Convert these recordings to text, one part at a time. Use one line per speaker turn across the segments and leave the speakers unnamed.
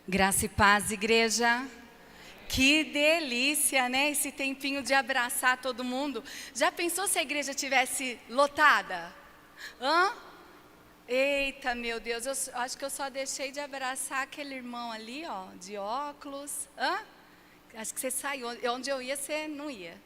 Graça e paz, igreja. Que delícia, né? Esse tempinho de abraçar todo mundo. Já pensou se a igreja tivesse lotada? Eita, meu Deus, eu acho que eu só deixei de abraçar aquele irmão ali, ó, de óculos. Acho que você saiu. Onde eu ia, você não ia.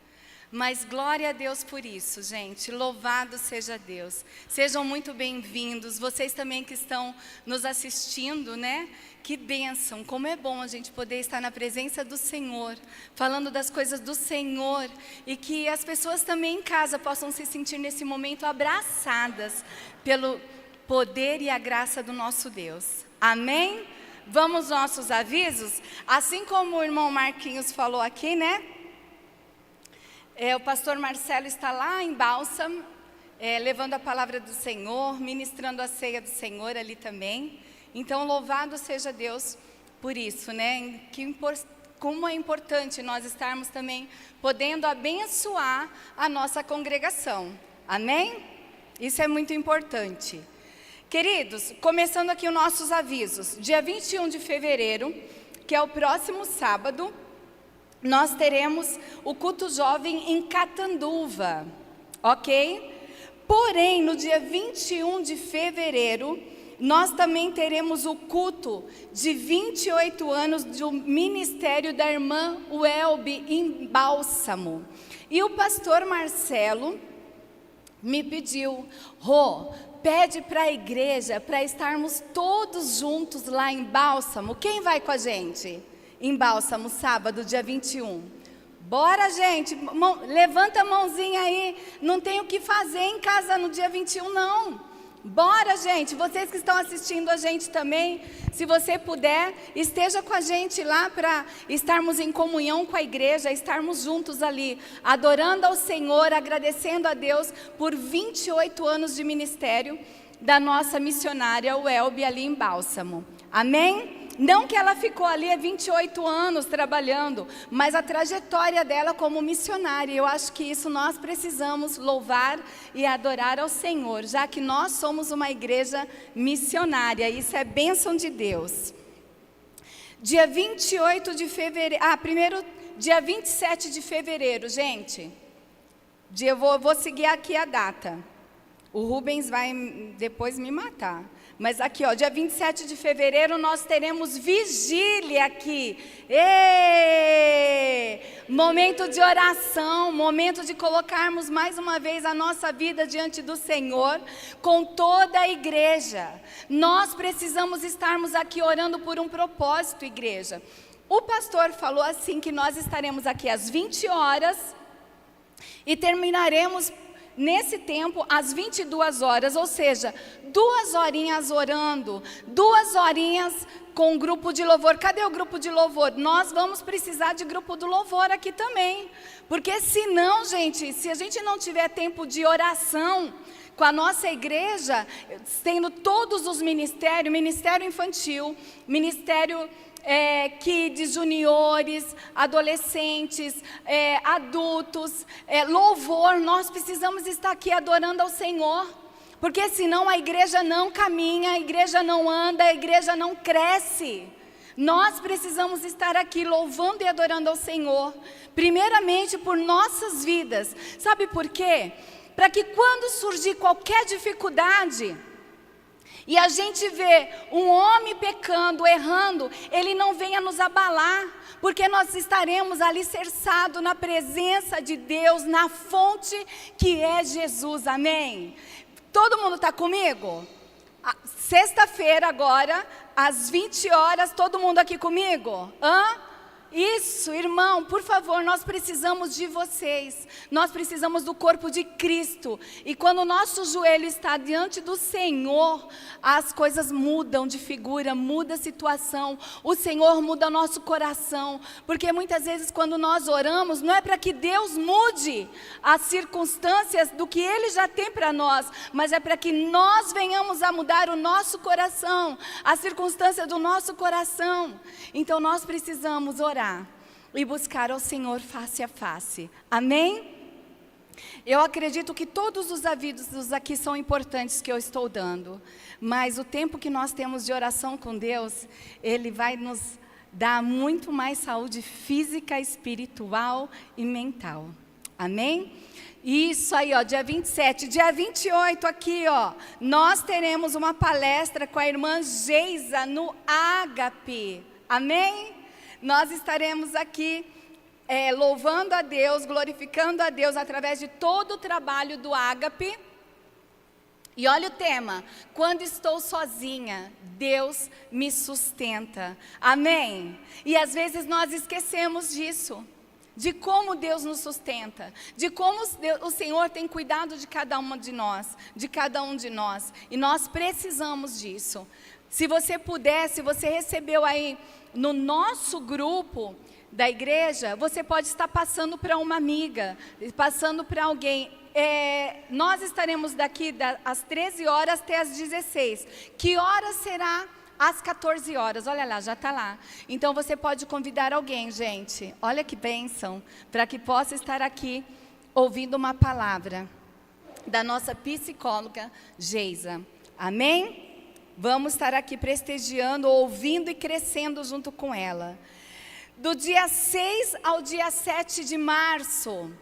Mas glória a Deus por isso, gente. Louvado seja Deus. Sejam muito bem-vindos. Vocês também que estão nos assistindo, né? Que bênção. Como é bom a gente poder estar na presença do Senhor, falando das coisas do Senhor. E que as pessoas também em casa possam se sentir nesse momento abraçadas pelo poder e a graça do nosso Deus. Amém? Vamos aos nossos avisos? Assim como o irmão Marquinhos falou aqui, né? O pastor Marcelo está lá em Bálsamo, levando a palavra do Senhor, ministrando a ceia do Senhor ali também. Então, louvado seja Deus por isso, né? Como é importante nós estarmos também podendo abençoar a nossa congregação. Amém? Isso é muito importante. Queridos, começando aqui os nossos avisos. Dia 21 de fevereiro, que é o próximo sábado, nós teremos o culto jovem em Catanduva, ok? Porém, no dia 21 de fevereiro, nós também teremos o culto de 28 anos do ministério da irmã Welby em Bálsamo. E o pastor Marcelo me pediu, pede para a igreja para estarmos todos juntos lá em Bálsamo. Quem vai com a gente? Em Bálsamo, sábado, dia 21. Bora, gente, levanta a mãozinha aí. Não tem o que fazer em casa no dia 21, não. Bora, gente, vocês que estão assistindo a gente também, se você puder, esteja com a gente lá para estarmos em comunhão com a igreja, estarmos juntos ali, adorando ao Senhor, agradecendo a Deus por 28 anos de ministério da nossa missionária Welby ali em Bálsamo. Amém? Não que ela ficou ali há 28 anos trabalhando, mas a trajetória dela como missionária. Eu acho que isso nós precisamos louvar e adorar ao Senhor, já que nós somos uma igreja missionária. Isso é bênção de Deus. Dia 28 de fevereiro, dia 27 de fevereiro, gente. Eu vou seguir aqui a data. O Rubens vai depois me matar. Mas aqui, ó, dia 27 de fevereiro, nós teremos vigília aqui. Momento de oração, momento de colocarmos mais uma vez a nossa vida diante do Senhor, com toda a igreja. Nós precisamos estarmos aqui orando por um propósito, igreja. O pastor falou assim que nós estaremos aqui às 20 horas e terminaremos nesse tempo, às 22 horas, ou seja, 2 horinhas orando, 2 horinhas com o grupo de louvor. Cadê o grupo de louvor? Nós vamos precisar de grupo de louvor aqui também, porque senão, gente, se a gente não tiver tempo de oração com a nossa igreja, tendo todos os ministérios, ministério infantil, ministério de juniores, adolescentes, adultos, louvor, nós precisamos estar aqui adorando ao Senhor, porque senão a igreja não caminha, a igreja não anda, a igreja não cresce. Nós precisamos estar aqui louvando e adorando ao Senhor, primeiramente por nossas vidas. Sabe por quê? Para que quando surgir qualquer dificuldade e a gente vê um homem pecando, errando, ele não venha nos abalar, porque nós estaremos alicerçados na presença de Deus, na fonte que é Jesus, amém? Todo mundo está comigo? Sexta-feira agora, às 20 horas, todo mundo aqui comigo? Isso, irmão, por favor, nós precisamos de vocês, nós precisamos do corpo de Cristo, e quando o nosso joelho está diante do Senhor, as coisas mudam de figura, muda a situação, o Senhor muda o nosso coração, porque muitas vezes quando nós oramos, não é para que Deus mude as circunstâncias do que Ele já tem para nós, mas é para que nós venhamos a mudar o nosso coração, a circunstância do nosso coração. Então nós precisamos orar e buscar ao Senhor face a face, amém? Eu acredito que todos os avisos aqui são importantes que eu estou dando, mas o tempo que nós temos de oração com Deus, Ele vai nos dar muito mais saúde física, espiritual e mental. Amém? Isso aí, ó, dia 27. Dia 28 aqui, ó, nós teremos uma palestra com a irmã Geisa no Ágape. Amém? Nós estaremos aqui louvando a Deus, glorificando a Deus através de todo o trabalho do Ágape. E olha o tema: quando estou sozinha, Deus me sustenta. Amém? E às vezes nós esquecemos disso, de como Deus nos sustenta, de como o Senhor tem cuidado de cada uma de nós, de cada um de nós. E nós precisamos disso. Se você puder, se você recebeu aí no nosso grupo da igreja, você pode estar passando para uma amiga, passando para alguém. Nós estaremos daqui às 13 horas até às 16. Que hora será? Às 14 horas, olha lá, já está lá. Então você pode convidar alguém, gente. Olha que bênção, para que possa estar aqui ouvindo uma palavra da nossa psicóloga Geisa. Amém? Vamos estar aqui prestigiando, ouvindo e crescendo junto com ela. Do dia 6 ao dia 7 de março.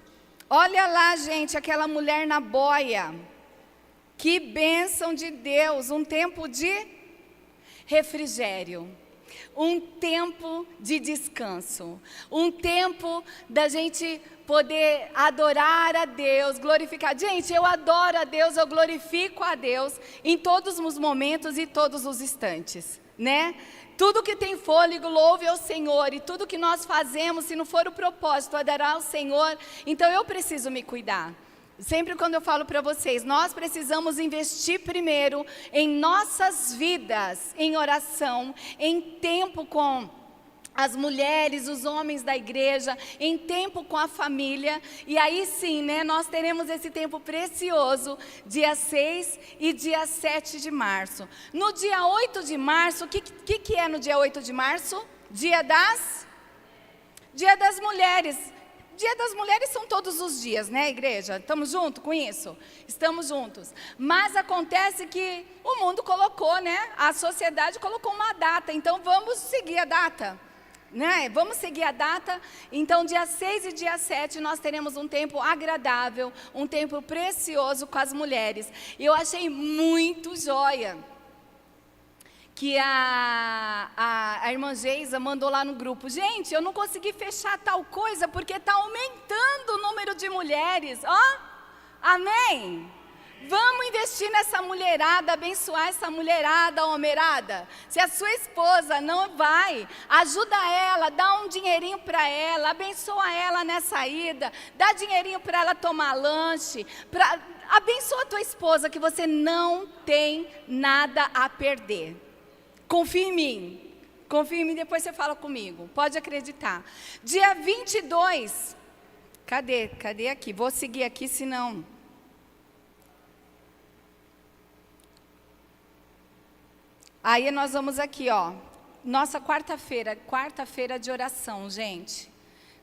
Olha lá, gente, aquela mulher na boia. Que bênção de Deus, um tempo de refrigério, um tempo de descanso, um tempo da gente poder adorar a Deus, glorificar. Gente, eu adoro a Deus, eu glorifico a Deus em todos os momentos e todos os instantes, né? Tudo que tem fôlego, louve ao Senhor. E tudo que nós fazemos, se não for o propósito, adorar ao Senhor, então eu preciso me cuidar. Sempre quando eu falo para vocês, nós precisamos investir primeiro em nossas vidas, em oração, em tempo com as mulheres, os homens da igreja, em tempo com a família. E aí sim, né, nós teremos esse tempo precioso, dia 6 e dia 7 de março. No dia 8 de março, o que é no dia 8 de março? Dia das Mulheres. Dia das Mulheres são todos os dias, né, igreja? Estamos juntos com isso? Estamos juntos. Mas acontece que o mundo colocou, né, a sociedade colocou uma data, então vamos seguir a data. Né? Vamos seguir a data. Então dia 6 e dia 7 nós teremos um tempo agradável, um tempo precioso com as mulheres. E eu achei muito joia que a irmã Geisa mandou lá no grupo: gente, eu não consegui fechar tal coisa porque está aumentando o número de mulheres. Ó, amém? Vamos investir nessa mulherada, abençoar essa mulherada, homerada. Se a sua esposa não vai, ajuda ela, dá um dinheirinho para ela, abençoa ela nessa ida, dá dinheirinho para ela tomar lanche, abençoa a tua esposa, que você não tem nada a perder. Confia em mim, depois você fala comigo, pode acreditar. Dia 22, cadê aqui? Vou seguir aqui, senão... Aí nós vamos aqui, ó, nossa quarta-feira de oração, gente.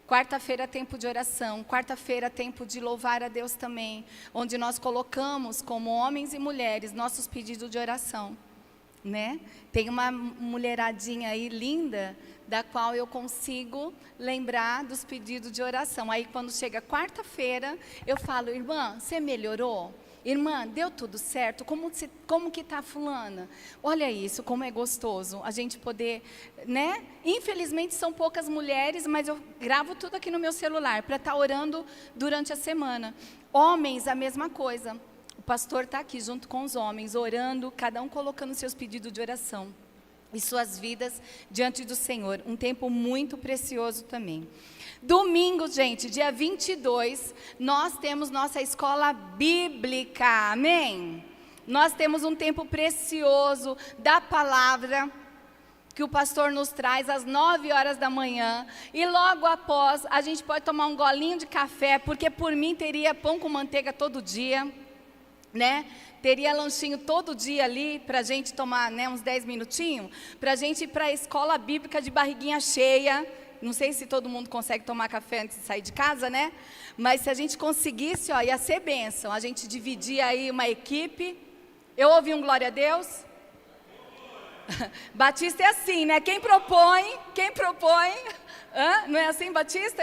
Quarta-feira tempo de oração, quarta-feira tempo de louvar a Deus também, onde nós colocamos como homens e mulheres nossos pedidos de oração, né? Tem uma mulheradinha aí linda, da qual eu consigo lembrar dos pedidos de oração. Aí quando chega quarta-feira, eu falo: irmã, você melhorou? Irmã, deu tudo certo? Como que está fulana? Olha isso, como é gostoso a gente poder, né? Infelizmente são poucas mulheres, mas eu gravo tudo aqui no meu celular para estar orando durante a semana. Homens, a mesma coisa. O pastor está aqui junto com os homens, orando, cada um colocando seus pedidos de oração e suas vidas diante do Senhor. Um tempo muito precioso também. Domingo, gente, dia 22, nós temos nossa escola bíblica, amém? Nós temos um tempo precioso da palavra, que o pastor nos traz às 9 horas da manhã, e logo após, a gente pode tomar um golinho de café, porque por mim teria pão com manteiga todo dia, né? Teria lanchinho todo dia ali, para a gente tomar, né, uns 10 minutinhos, para a gente ir para a escola bíblica de barriguinha cheia, Não sei se todo mundo consegue tomar café antes de sair de casa, né? Mas se a gente conseguisse, ó, ia ser bênção. A gente dividir aí uma equipe. Eu ouvi um glória a Deus? Batista é assim, né? Quem propõe, não é assim, Batista?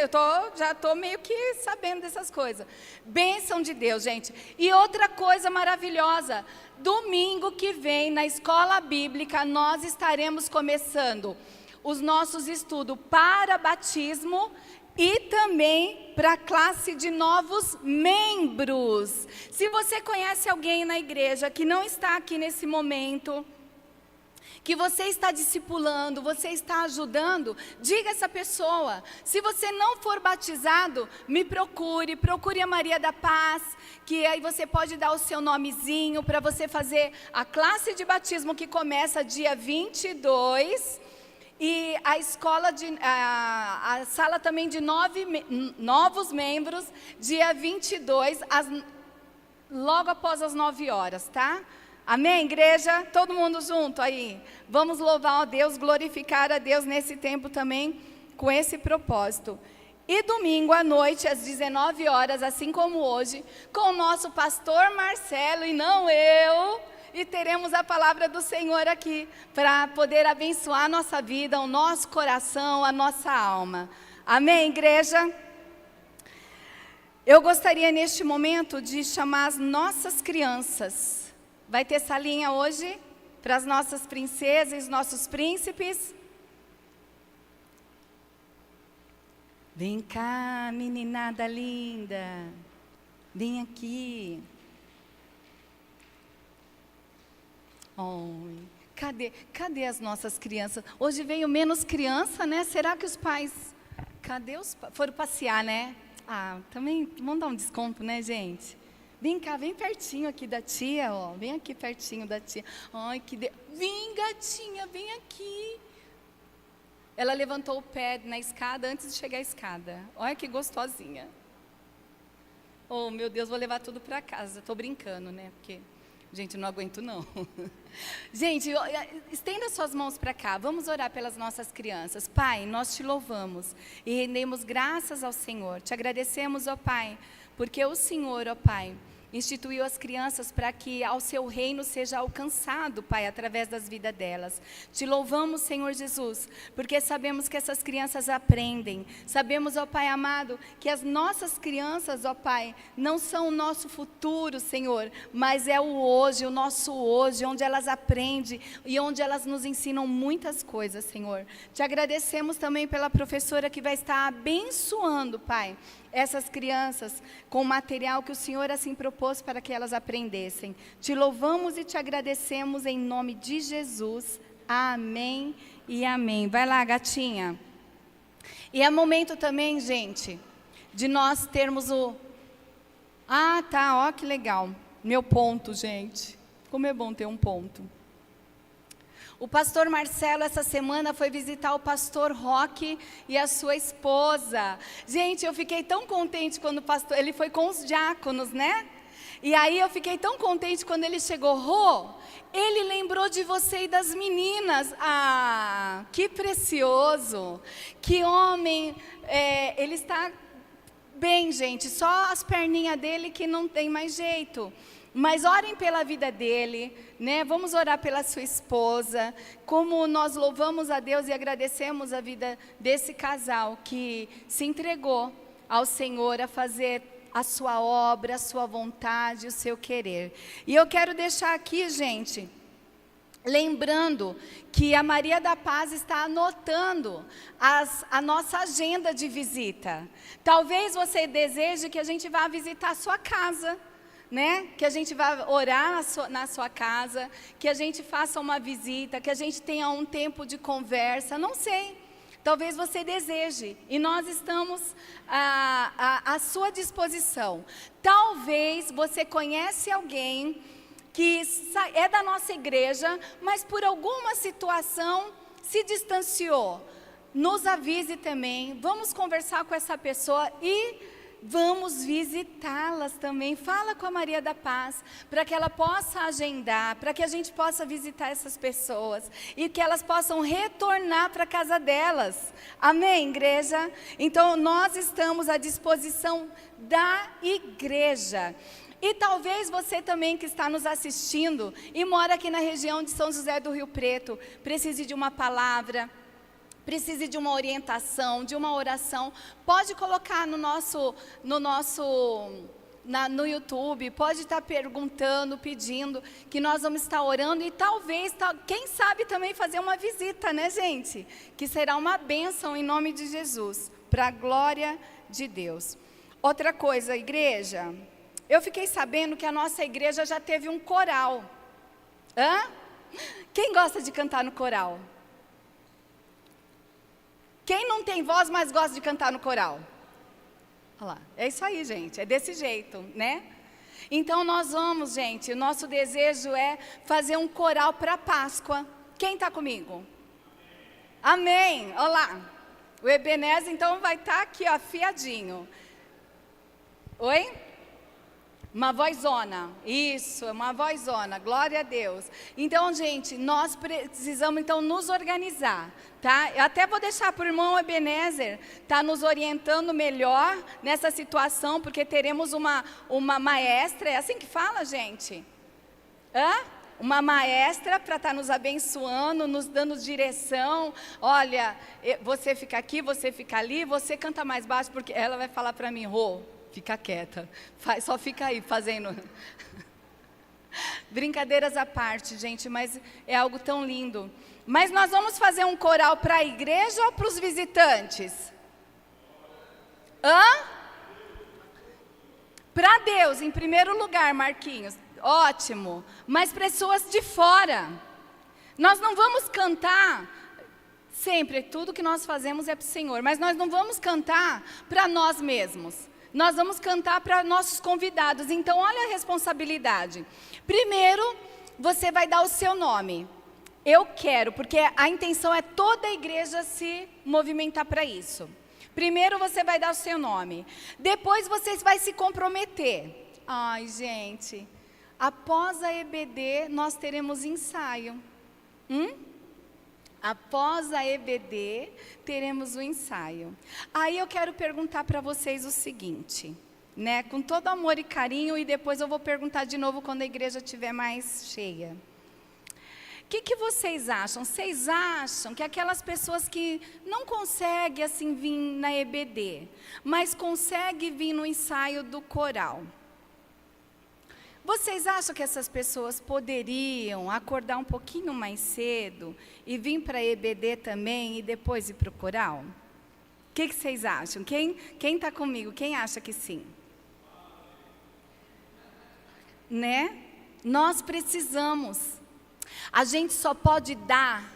Já estou meio que sabendo dessas coisas. Bênção de Deus, gente. E outra coisa maravilhosa, domingo que vem, na escola bíblica, nós estaremos começando os nossos estudos para batismo e também para a classe de novos membros. Se você conhece alguém na igreja que não está aqui nesse momento, que você está discipulando, você está ajudando, diga a essa pessoa. Se você não for batizado, me procure a Maria da Paz, que aí você pode dar o seu nomezinho para você fazer a classe de batismo que começa dia 22, e a escola, a sala também de novos membros, dia 22, logo após as 9 horas, tá? Amém, igreja? Todo mundo junto aí. Vamos louvar a Deus, glorificar a Deus nesse tempo também, com esse propósito. E domingo à noite, às 19 horas, assim como hoje, com o nosso pastor Marcelo e não eu, e teremos a palavra do Senhor aqui, para poder abençoar a nossa vida, o nosso coração, a nossa alma. Amém, igreja? Eu gostaria neste momento de chamar as nossas crianças. Vai ter salinha hoje para as nossas princesas e os nossos príncipes. Vem cá, meninada linda. Vem aqui. Oi. Cadê as nossas crianças? Hoje veio menos criança, né? Será que os pais... Cadê os pais? Foram passear, né? Ah, também vamos dar um desconto, né, gente? Vem cá, vem pertinho aqui da tia, ó. Vem aqui pertinho da tia. Ai, Vem, gatinha, vem aqui. Ela levantou o pé na escada antes de chegar à escada. Olha que gostosinha. Oh, meu Deus, vou levar tudo para casa. Estou brincando, né? Porque, gente, não aguento não. Gente, estenda suas mãos para cá. Vamos orar pelas nossas crianças. Pai, nós te louvamos e rendemos graças ao Senhor. Te agradecemos, ó Pai, porque o Senhor, ó Pai, instituiu as crianças para que ao seu reino seja alcançado, Pai, através das vidas delas. Te louvamos, Senhor Jesus, porque sabemos que essas crianças aprendem. Sabemos, ó Pai amado, que as nossas crianças, ó Pai, não são o nosso futuro, Senhor, mas é o hoje, o nosso hoje, onde elas aprendem e onde elas nos ensinam muitas coisas, Senhor. Te agradecemos também pela professora que vai estar abençoando, Pai, essas crianças com o material que o Senhor assim propôs para que elas aprendessem. Te louvamos e te agradecemos em nome de Jesus. Amém e amém. Vai lá, gatinha. E é momento também, gente, de nós termos o... Ah, tá, ó que legal. Meu ponto, gente. Como é bom ter um ponto. O pastor Marcelo, essa semana, foi visitar o pastor Roque e a sua esposa. Gente, eu fiquei tão contente quando o pastor... Ele foi com os diáconos, né? E aí eu fiquei tão contente quando ele chegou. Rô, ele lembrou de você e das meninas. Ah, que precioso. Que homem. Ele está bem, gente. Só as perninhas dele que não tem mais jeito. Mas orem pela vida dele, né? Vamos orar pela sua esposa. Como nós louvamos a Deus e agradecemos a vida desse casal que se entregou ao Senhor a fazer a sua obra, a sua vontade, o seu querer. E eu quero deixar aqui, gente, lembrando que a Maria da Paz está anotando a nossa agenda de visita. Talvez você deseje que a gente vá visitar a sua casa, né? Que a gente vá orar na sua casa, que a gente faça uma visita, que a gente tenha um tempo de conversa, não sei. Talvez você deseje, e nós estamos à sua disposição. Talvez você conhece alguém que é da nossa igreja, mas por alguma situação se distanciou. Nos avise também, vamos conversar com essa pessoa e vamos visitá-las também. Fala com a Maria da Paz, para que ela possa agendar, para que a gente possa visitar essas pessoas e que elas possam retornar para a casa delas. Amém, igreja? Então, nós estamos à disposição da igreja. E talvez você também que está nos assistindo e mora aqui na região de São José do Rio Preto, precise de uma palavra, precise de uma orientação, de uma oração, pode colocar no YouTube, pode estar perguntando, pedindo, que nós vamos estar orando e talvez, quem sabe também fazer uma visita, né, gente? Que será uma bênção em nome de Jesus, para a glória de Deus. Outra coisa, igreja, eu fiquei sabendo que a nossa igreja já teve um coral. Quem gosta de cantar no coral? Quem não tem voz, mas gosta de cantar no coral? Olha lá, é isso aí, gente, é desse jeito, né? Então nós vamos, gente, o nosso desejo é fazer um coral para Páscoa. Quem está comigo? Amém, olha lá. O Ebenezer então vai estar aqui, ó, afiadinho. Oi? Uma vozona, isso, uma vozona, glória a Deus. Então, gente, nós precisamos então nos organizar, tá? Eu até vou deixar para o irmão Ebenezer tá nos orientando melhor nessa situação, porque teremos uma maestra, é assim que fala, gente? Uma maestra para estar nos abençoando, nos dando direção. Olha, você fica aqui, você fica ali, você canta mais baixo, porque ela vai falar para mim, Rô, fica quieta, só fica aí fazendo. Brincadeiras à parte, gente, mas é algo tão lindo. Mas nós vamos fazer um coral para a igreja ou para os visitantes? Para Deus, em primeiro lugar, Marquinhos. Ótimo. Mas pessoas de fora. Nós não vamos cantar, sempre, tudo que nós fazemos é para o Senhor, mas nós não vamos cantar para nós mesmos. Nós vamos cantar para nossos convidados. Então, olha a responsabilidade. Primeiro, você vai dar o seu nome. Eu quero, porque a intenção é toda a igreja se movimentar para isso. Primeiro, você vai dar o seu nome. Depois, você vai se comprometer. Ai, gente, após a EBD, nós teremos ensaio. Após a EBD, teremos o ensaio. Aí eu quero perguntar para vocês o seguinte, né? Com todo amor e carinho, e depois eu vou perguntar de novo quando a igreja estiver mais cheia. O que vocês acham? Vocês acham que aquelas pessoas que não conseguem assim vir na EBD, mas conseguem vir no ensaio do coral, vocês acham que essas pessoas poderiam acordar um pouquinho mais cedo e vir para a EBD também e depois ir para o coral? O que vocês acham? Quem está comigo? Quem acha que sim? Né? Nós precisamos. A gente só pode dar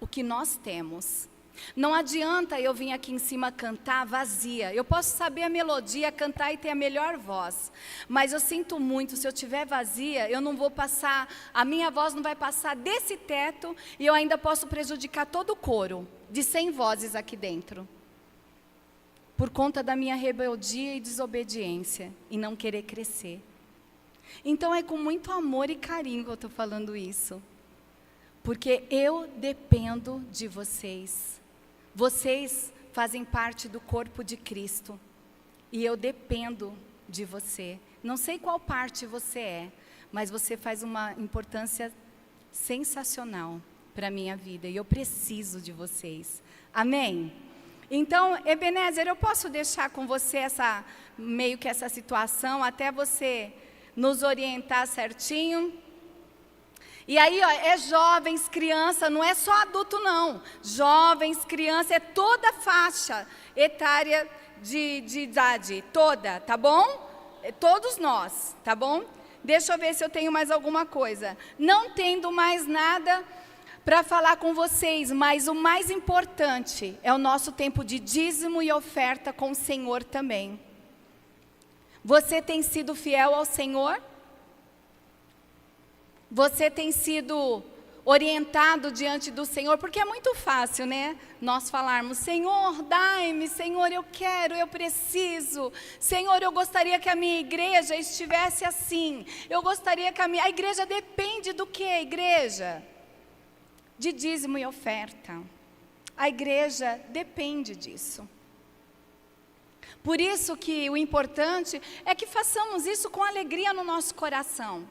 o que nós temos. Não adianta eu vir aqui em cima cantar vazia. Eu posso saber a melodia, cantar e ter a melhor voz. Mas eu sinto muito, se eu estiver vazia, eu não vou passar, a minha voz não vai passar desse teto e eu ainda posso prejudicar todo o coro de 100 vozes aqui dentro. Por conta da minha rebeldia e desobediência e não querer crescer. Então é com muito amor e carinho que eu estou falando isso. Porque eu dependo de vocês. Vocês fazem parte do corpo de Cristo. E eu dependo de você. Não sei qual parte você é, mas você faz uma importância sensacional para a minha vida. E eu preciso de vocês. Amém? Então, Ebenezer, eu posso deixar com você meio que essa situação, até você nos orientar certinho? E aí, ó, é jovens, criança, não é só adulto não. Jovens, criança, é toda faixa etária de idade, toda, tá bom? É todos nós, tá bom? Deixa eu ver se eu tenho mais alguma coisa. Não tendo mais nada para falar com vocês, mas o mais importante é o nosso tempo de dízimo e oferta com o Senhor também. Você tem sido fiel ao Senhor? Você tem sido orientado diante do Senhor, porque é muito fácil, né? Nós falarmos, Senhor, dai-me, Senhor, eu quero, eu preciso, Senhor, eu gostaria que a minha igreja estivesse assim, eu gostaria que a igreja depende do que, igreja? De dízimo e oferta. A igreja depende disso. Por isso que o importante é que façamos isso com alegria no nosso coração.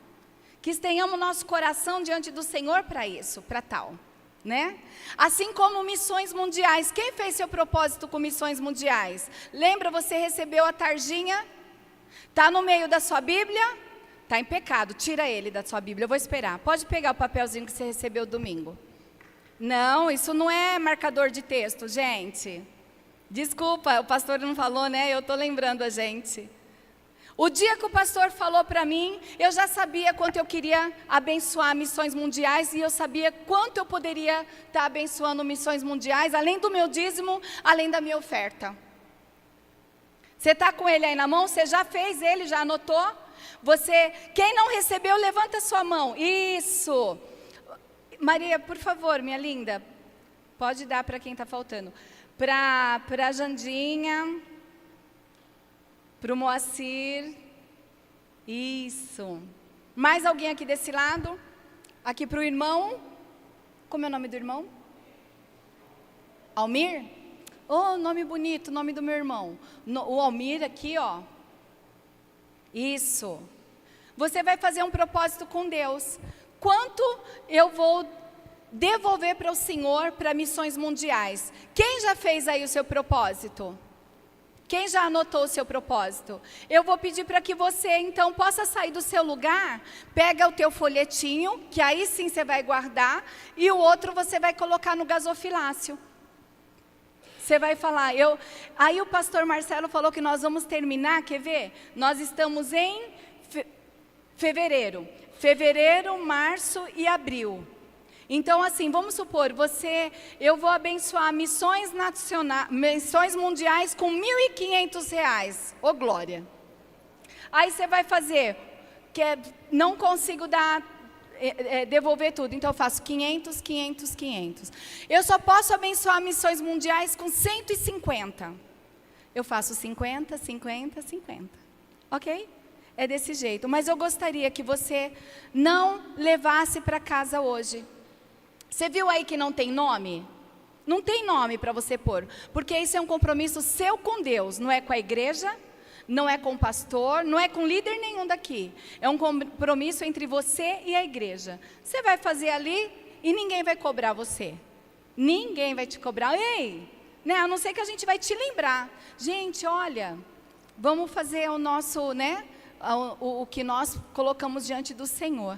Que tenhamos nosso coração diante do Senhor para isso, para tal, né? Assim como missões mundiais. Quem fez seu propósito com missões mundiais? Lembra, você recebeu a tarjinha? Está no meio da sua Bíblia? Está em pecado, tira ele da sua Bíblia, eu vou esperar. Pode pegar o papelzinho que você recebeu domingo. Não, isso não é marcador de texto, gente. Desculpa, o pastor não falou, né? Eu estou lembrando a gente. O dia que o pastor falou para mim, eu já sabia quanto eu queria abençoar missões mundiais e eu sabia quanto eu poderia estar abençoando missões mundiais, além do meu dízimo, além da minha oferta. Você está com ele aí na mão? Você já fez ele? Já anotou? Quem não recebeu, levanta sua mão. Isso. Maria, por favor, minha linda, pode dar para quem está faltando. Para a Jandinha, para o Moacir, isso. Mais alguém aqui desse lado? Aqui para o irmão, como é o nome do irmão? Almir? Oh, nome bonito, nome do meu irmão. O Almir aqui, ó. Isso. Você vai fazer um propósito com Deus. Quanto eu vou devolver para o Senhor para missões mundiais? Quem já fez aí o seu propósito? Quem já anotou o seu propósito? Eu vou pedir para que você, então, possa sair do seu lugar, pega o teu folhetinho, que aí sim você vai guardar, e o outro você vai colocar no gasofilácio. Você vai falar, aí o pastor Marcelo falou que nós vamos terminar, quer ver? Nós estamos em fevereiro, março e abril. Então, assim, vamos supor, eu vou abençoar missões mundiais com R$1.500. Ô, glória! Aí você vai fazer, não consigo devolver tudo, então eu faço 500, 500, 500. Eu só posso abençoar missões mundiais com 150. Eu faço 50, 50, 50. Ok? É desse jeito. Mas eu gostaria que você não levasse para casa hoje. Você viu aí que não tem nome? Não tem nome para você pôr, porque isso é um compromisso seu com Deus, não é com a igreja, não é com o pastor, não é com líder nenhum daqui. É um compromisso entre você e a igreja. Você vai fazer ali e ninguém vai cobrar você. Ninguém vai te cobrar. Ei, né? A não ser que a gente vai te lembrar. Gente, olha, vamos fazer o nosso, né? O que nós colocamos diante do Senhor.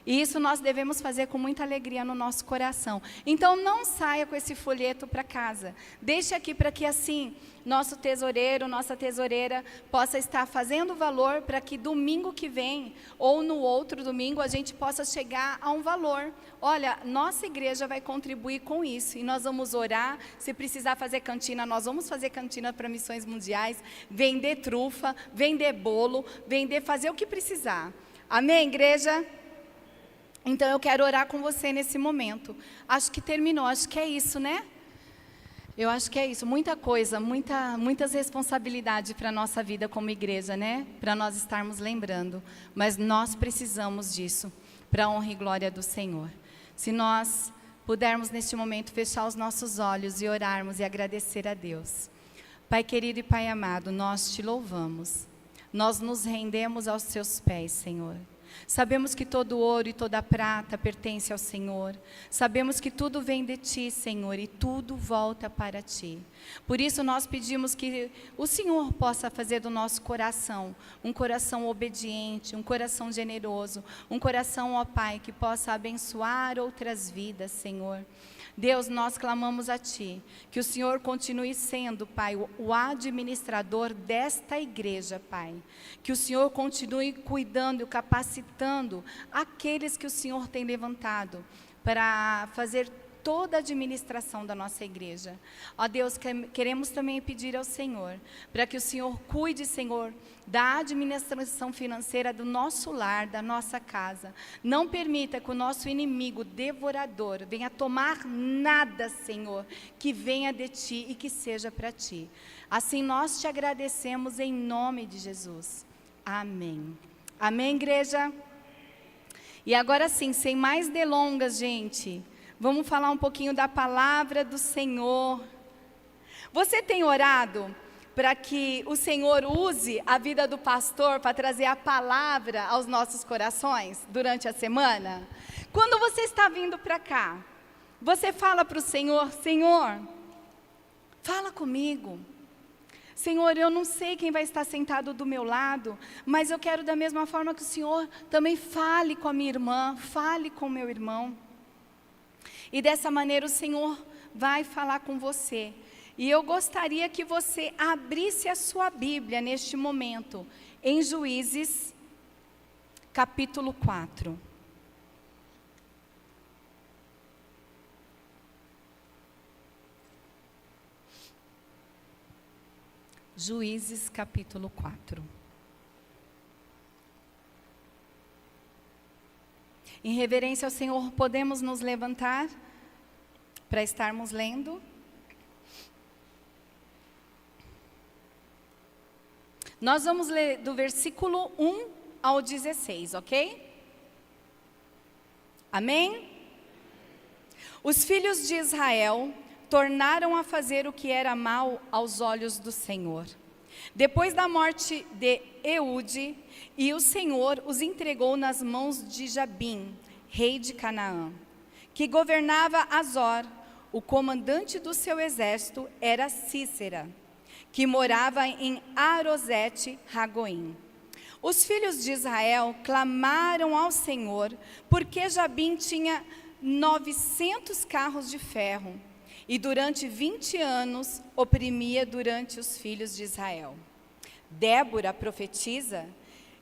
E isso nós devemos fazer com muita alegria no nosso coração. Então não saia com esse folheto para casa. Deixe aqui para que assim, nosso tesoureiro, nossa tesoureira possa estar fazendo valor para que domingo que vem, ou no outro domingo, a gente possa chegar a um valor. Olha, nossa igreja vai contribuir com isso. E nós vamos orar, se precisar fazer cantina, nós vamos fazer cantina para missões mundiais, vender trufa, vender bolo, fazer o que precisar. Amém, igreja? Então, eu quero orar com você nesse momento. Acho que terminou, acho que é isso, né? Eu acho que é isso. Muita coisa, muitas responsabilidades para a nossa vida como igreja, né? Para nós estarmos lembrando. Mas nós precisamos disso, para a honra e glória do Senhor. Se nós pudermos, neste momento, fechar os nossos olhos e orarmos e agradecer a Deus. Pai querido e Pai amado, nós te louvamos. Nós nos rendemos aos seus pés, Senhor. Sabemos que todo ouro e toda prata pertence ao Senhor. Sabemos que tudo vem de Ti, Senhor, e tudo volta para Ti. Por isso nós pedimos que o Senhor possa fazer do nosso coração um coração obediente, um coração generoso, um coração, ó Pai, que possa abençoar outras vidas, Senhor. Deus, nós clamamos a Ti, que o Senhor continue sendo, Pai, o administrador desta igreja, Pai. Que o Senhor continue cuidando e capacitando aqueles que o Senhor tem levantado para fazer toda a administração da nossa igreja. Ó Deus, queremos também pedir ao Senhor, para que o Senhor cuide, Senhor, da administração financeira do nosso lar, da nossa casa. Não permita que o nosso inimigo devorador venha tomar nada, Senhor, que venha de Ti e que seja para Ti. Assim nós te agradecemos em nome de Jesus. Amém. Amém, igreja? E agora sim, sem mais delongas, gente, vamos falar um pouquinho da palavra do Senhor. Você tem orado para que o Senhor use a vida do pastor para trazer a palavra aos nossos corações durante a semana? Quando você está vindo para cá, você fala para o Senhor: Senhor, fala comigo. Senhor, eu não sei quem vai estar sentado do meu lado, mas eu quero da mesma forma que o Senhor também fale com a minha irmã, fale com o meu irmão. E dessa maneira o Senhor vai falar com você. E eu gostaria que você abrisse a sua Bíblia neste momento, em Juízes, capítulo 4. Juízes, capítulo 4. Em reverência ao Senhor, podemos nos levantar para estarmos lendo. Nós vamos ler do versículo 1 ao 16, ok? Amém? Os filhos de Israel tornaram a fazer o que era mal aos olhos do Senhor. Depois da morte de Eude, e o Senhor os entregou nas mãos de Jabim, rei de Canaã, que governava Azor. O comandante do seu exército era Cícera, que morava em Arosete-Ragoim. Os filhos de Israel clamaram ao Senhor, porque Jabim tinha 900 carros de ferro, e durante 20 anos oprimia durante os filhos de Israel. Débora, a profetisa,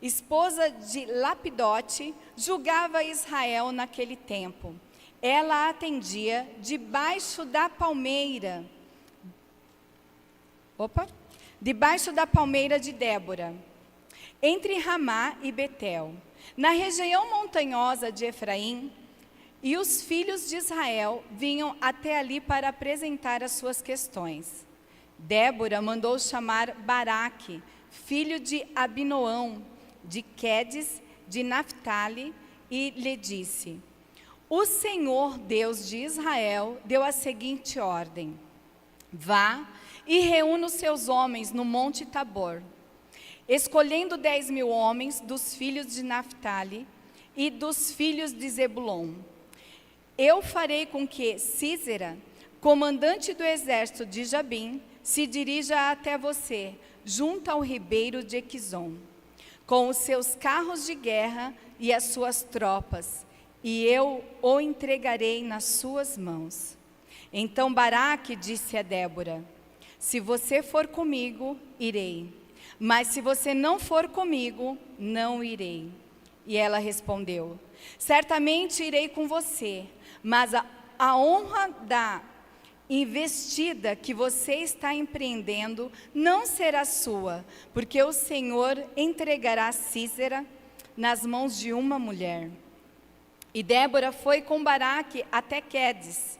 esposa de Lapidote, julgava Israel naquele tempo. Ela atendia debaixo da palmeira de Débora, entre Ramá e Betel, na região montanhosa de Efraim. E os filhos de Israel vinham até ali para apresentar as suas questões. Débora mandou chamar Baraque, filho de Abinoão, de Quedes, de Naphtali, e lhe disse: o Senhor, Deus de Israel, deu a seguinte ordem: vá e reúna os seus homens no monte Tabor, escolhendo 10.000 homens dos filhos de Naphtali e dos filhos de Zebulon. Eu farei com que Císera, comandante do exército de Jabim, se dirija até você, junto ao ribeiro de Equizom, com os seus carros de guerra e as suas tropas, e eu o entregarei nas suas mãos. Então Baraque disse a Débora: se você for comigo, irei, mas se você não for comigo, não irei. E ela respondeu: certamente irei com você, mas a honra da investida que você está empreendendo não será sua, porque o Senhor entregará Císera nas mãos de uma mulher. E Débora foi com Baraque até Quedes.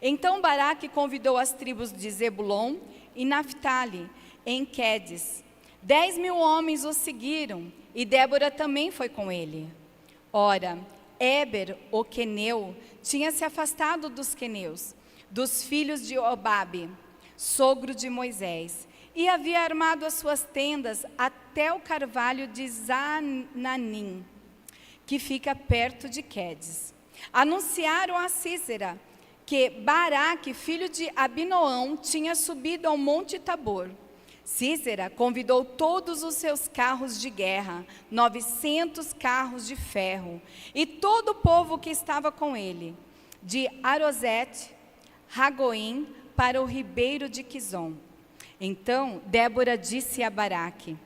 Então Baraque convidou as tribos de Zebulon e Naphtali em Quedes. 10.000 homens o seguiram, e Débora também foi com ele. Ora, Éber, o queneu, tinha se afastado dos queneus, dos filhos de Obabe, sogro de Moisés, e havia armado as suas tendas até o carvalho de Zananim, que fica perto de Quedes. Anunciaram a Císera que Baraque, filho de Abinoão, tinha subido ao monte Tabor. Císera convidou todos os seus carros de guerra, 900 carros de ferro, e todo o povo que estava com ele, de Arosete, Ragoim, para o ribeiro de Quizom. Então Débora disse a Baraque: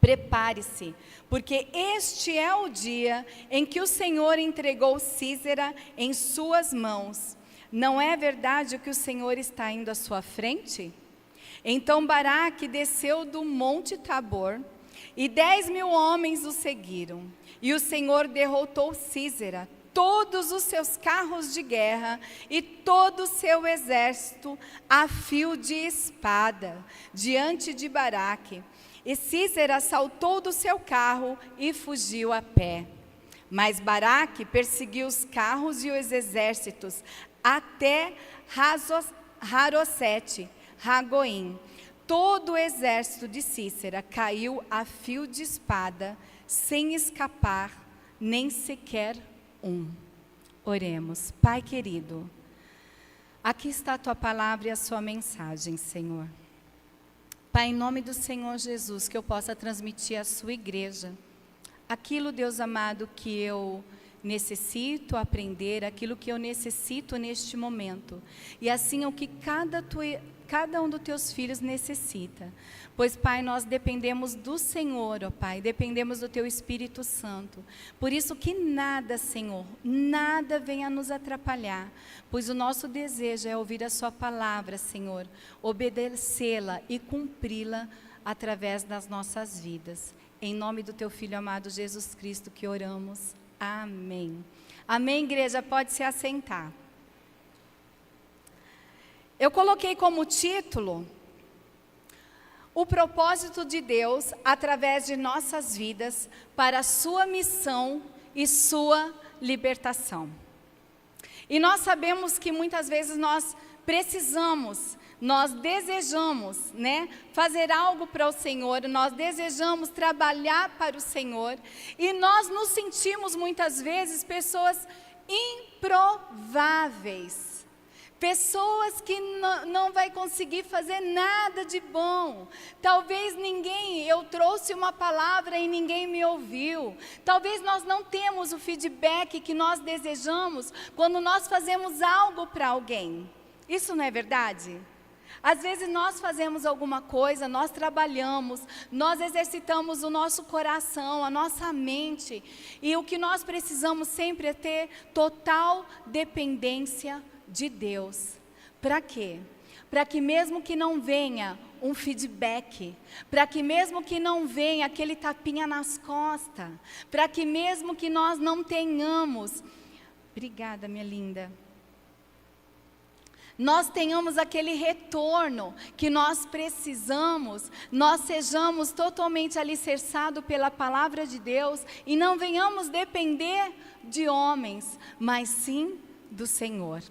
prepare-se, porque este é o dia em que o Senhor entregou Císera em suas mãos. não é verdade que o Senhor está indo à sua frente? Então Baraque desceu do monte Tabor, e 10.000 homens o seguiram. E o Senhor derrotou Sísera, todos os seus carros de guerra e todo o seu exército a fio de espada, diante de Baraque. E Sísera saltou do seu carro e fugiu a pé. Mas Baraque perseguiu os carros e os exércitos até Harosete Ragoim. Todo o exército de Sísera caiu a fio de espada, sem escapar, nem sequer um. Oremos. Pai querido, aqui está a tua palavra e a sua mensagem, Senhor. Pai, em nome do Senhor Jesus, que eu possa transmitir à sua igreja aquilo, Deus amado, que eu necessito aprender, aquilo que eu necessito neste momento. E assim é o que cada um dos teus filhos necessita. Pois, Pai, nós dependemos do Senhor, ó Pai, dependemos do teu Espírito Santo. Por isso que nada, Senhor, nada venha nos atrapalhar, pois o nosso desejo é ouvir a sua palavra, Senhor, obedecê-la e cumpri-la através das nossas vidas. Em nome do teu Filho amado Jesus Cristo que oramos. Amém. Amém, igreja, pode se assentar. Eu coloquei como título o propósito de Deus através de nossas vidas para a sua missão e sua libertação. E nós sabemos que muitas vezes nós precisamos, nós desejamos, fazer algo para o Senhor, nós desejamos trabalhar para o Senhor, e nós nos sentimos muitas vezes pessoas improváveis. Pessoas que não vai conseguir fazer nada de bom. Talvez eu trouxe uma palavra e ninguém me ouviu. Talvez nós não temos o feedback que nós desejamos quando nós fazemos algo para alguém. Isso não é verdade? Às vezes nós fazemos alguma coisa, nós trabalhamos, nós exercitamos o nosso coração, a nossa mente. E o que nós precisamos sempre é ter total dependência de Deus. Para quê? Para que mesmo que não venha um feedback, para que mesmo que não venha aquele tapinha nas costas, para que mesmo que nós não tenhamos, obrigada minha linda, nós tenhamos aquele retorno que nós precisamos, nós sejamos totalmente alicerçados pela palavra de Deus e não venhamos depender de homens, mas sim do Senhor.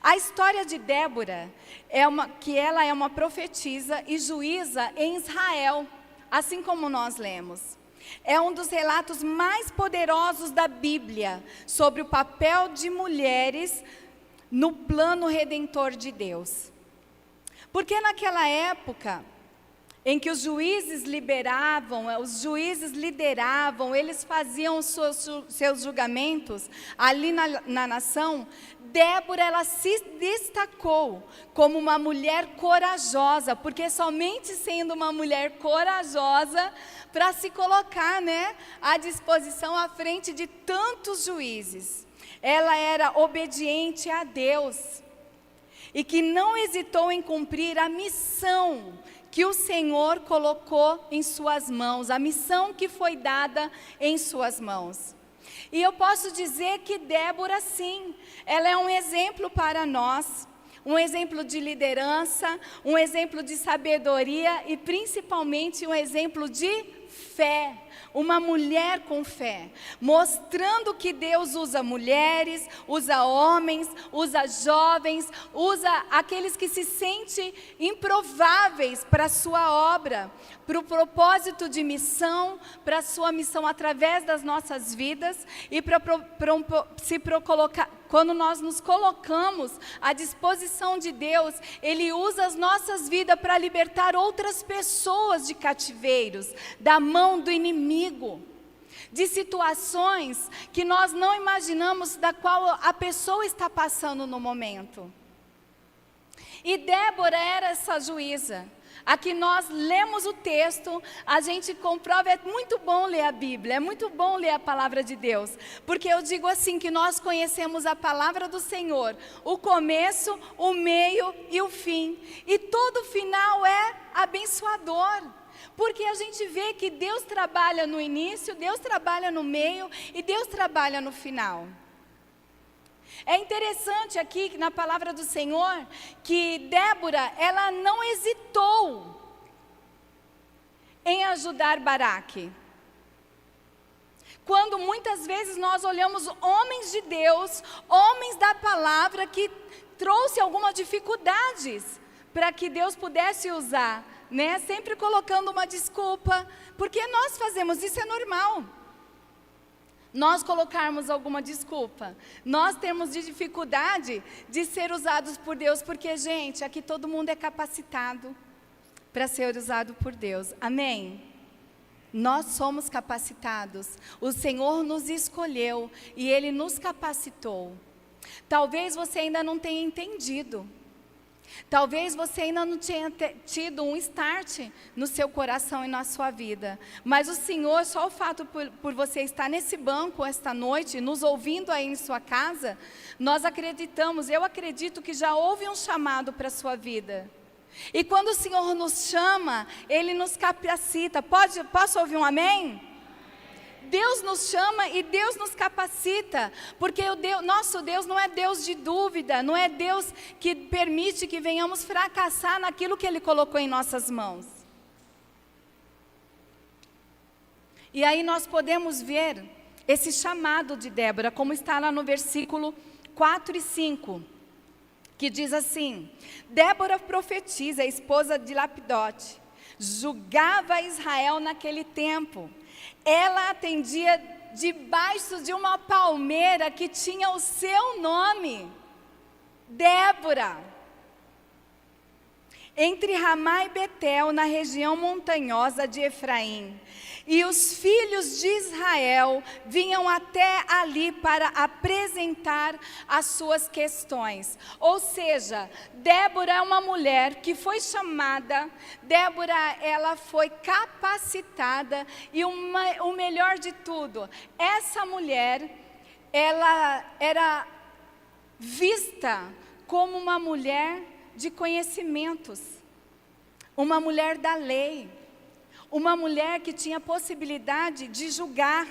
A história de Débora, ela é uma profetisa e juíza em Israel, assim como nós lemos. É um dos relatos mais poderosos da Bíblia sobre o papel de mulheres no plano redentor de Deus. Porque naquela época em que os juízes lideravam, eles faziam os seus julgamentos ali na nação, Débora, ela se destacou como uma mulher corajosa, porque somente sendo uma mulher corajosa, para se colocar, à disposição, à frente de tantos juízes. Ela era obediente a Deus, e que não hesitou em cumprir a missão que o Senhor colocou em suas mãos, a missão que foi dada em suas mãos. E eu posso dizer que Débora, sim, ela é um exemplo para nós, um exemplo de liderança, um exemplo de sabedoria e principalmente um exemplo de fé. Uma mulher com fé, mostrando que Deus usa mulheres, usa homens, usa jovens, usa aqueles que se sentem improváveis para a sua obra, para o propósito de missão, para a sua missão através das nossas vidas e quando nós nos colocamos à disposição de Deus, Ele usa as nossas vidas para libertar outras pessoas de cativeiros, da mão do inimigo, de situações que nós não imaginamos da qual a pessoa está passando no momento. E Débora era essa juíza, Aqui nós lemos o texto, a gente comprova, é muito bom ler a Bíblia, é muito bom ler a palavra de Deus, porque eu digo assim, que nós conhecemos a palavra do Senhor, o começo, o meio e o fim, e todo final é abençoador, porque a gente vê que Deus trabalha no início, Deus trabalha no meio e Deus trabalha no final. É interessante aqui na palavra do Senhor que Débora, ela não hesitou em ajudar Baraque. Quando muitas vezes nós olhamos homens de Deus, homens da palavra que trouxe algumas dificuldades para que Deus pudesse usar, né? Sempre colocando uma desculpa, porque nós fazemos isso, é normal. Nós colocarmos alguma desculpa, nós temos dificuldade de ser usados por Deus, porque, gente, aqui todo mundo é capacitado para ser usado por Deus, amém? Nós somos capacitados, o Senhor nos escolheu e Ele nos capacitou. Talvez você ainda não tenha entendido, talvez você ainda não tenha tido um start no seu coração e na sua vida, mas o Senhor, só o fato por você estar nesse banco esta noite, nos ouvindo aí em sua casa, nós acreditamos, eu acredito que já houve um chamado para a sua vida. E quando o Senhor nos chama, Ele nos capacita. Posso ouvir um amém? Deus nos chama e Deus nos capacita, porque nosso Deus não é Deus de dúvida, não é Deus que permite que venhamos fracassar naquilo que Ele colocou em nossas mãos. E aí nós podemos ver esse chamado de Débora, como está lá no versículo 4 e 5, que diz assim: Débora profetiza, a esposa de Lapidote, julgava Israel naquele tempo. Ela atendia debaixo de uma palmeira que tinha o seu nome, Débora, entre Ramá e Betel, na região montanhosa de Efraim. E os filhos de Israel vinham até ali para apresentar as suas questões. Ou seja, Débora é uma mulher que foi chamada, Débora, ela foi capacitada, e o melhor de tudo, essa mulher, ela era vista como uma mulher de conhecimentos, uma mulher da lei, uma mulher que tinha possibilidade de julgar.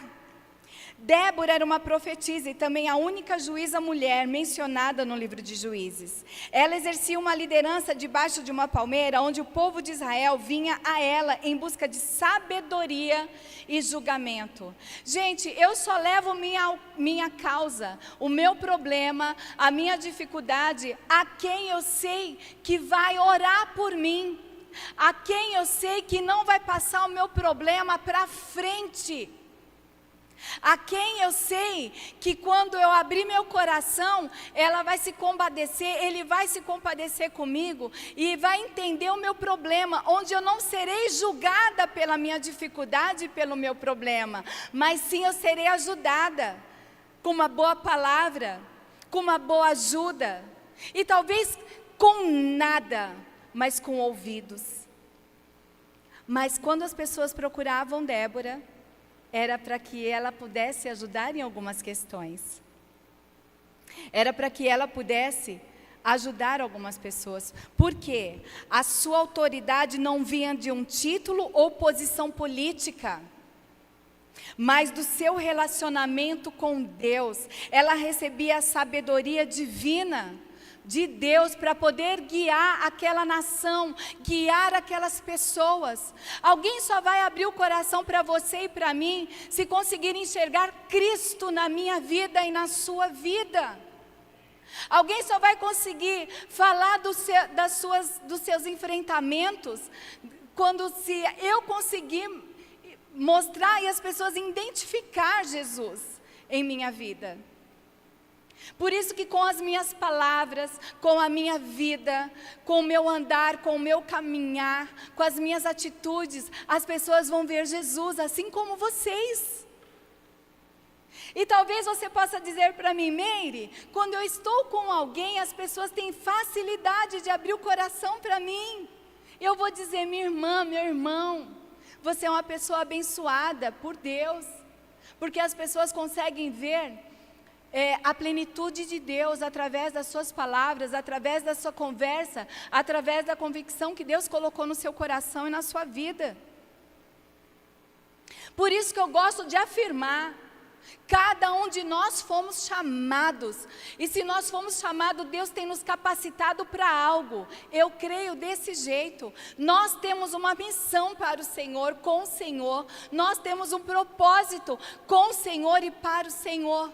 Débora era uma profetisa e também a única juíza mulher mencionada no livro de Juízes. Ela exercia uma liderança debaixo de uma palmeira, onde o povo de Israel vinha a ela em busca de sabedoria e julgamento. Gente, eu só levo minha causa, o meu problema, a minha dificuldade, a quem eu sei que vai orar por mim, a quem eu sei que não vai passar o meu problema para frente, a quem eu sei que quando eu abrir meu coração, ela vai se compadecer, ele vai se compadecer comigo e vai entender o meu problema, onde eu não serei julgada pela minha dificuldade e pelo meu problema, mas sim eu serei ajudada com uma boa palavra, com uma boa ajuda, e talvez com nada, mas com ouvidos. Mas quando as pessoas procuravam Débora, era para que ela pudesse ajudar em algumas questões. Era para que ela pudesse ajudar algumas pessoas. Por quê? A sua autoridade não vinha de um título ou posição política, mas do seu relacionamento com Deus. Ela recebia a sabedoria divina de Deus para poder guiar aquela nação, guiar aquelas pessoas. Alguém só vai abrir o coração para você e para mim se conseguir enxergar Cristo na minha vida e na sua vida. Alguém só vai conseguir falar dos seus enfrentamentos quando se eu conseguir mostrar e as pessoas identificar Jesus em minha vida. Por isso que com as minhas palavras, com a minha vida, com o meu andar, com o meu caminhar, com as minhas atitudes, as pessoas vão ver Jesus, assim como vocês. E talvez você possa dizer para mim: Meire, quando eu estou com alguém, as pessoas têm facilidade de abrir o coração para mim. Eu vou dizer, minha irmã, meu irmão, você é uma pessoa abençoada por Deus, porque as pessoas conseguem ver a plenitude de Deus através das suas palavras, através da sua conversa, através da convicção que Deus colocou no seu coração e na sua vida. Por isso que eu gosto de afirmar, cada um de nós fomos chamados, e se nós fomos chamados, Deus tem nos capacitado para algo. Eu creio desse jeito. Nós temos uma missão para o Senhor, com o Senhor, nós temos um propósito com o Senhor e para o Senhor.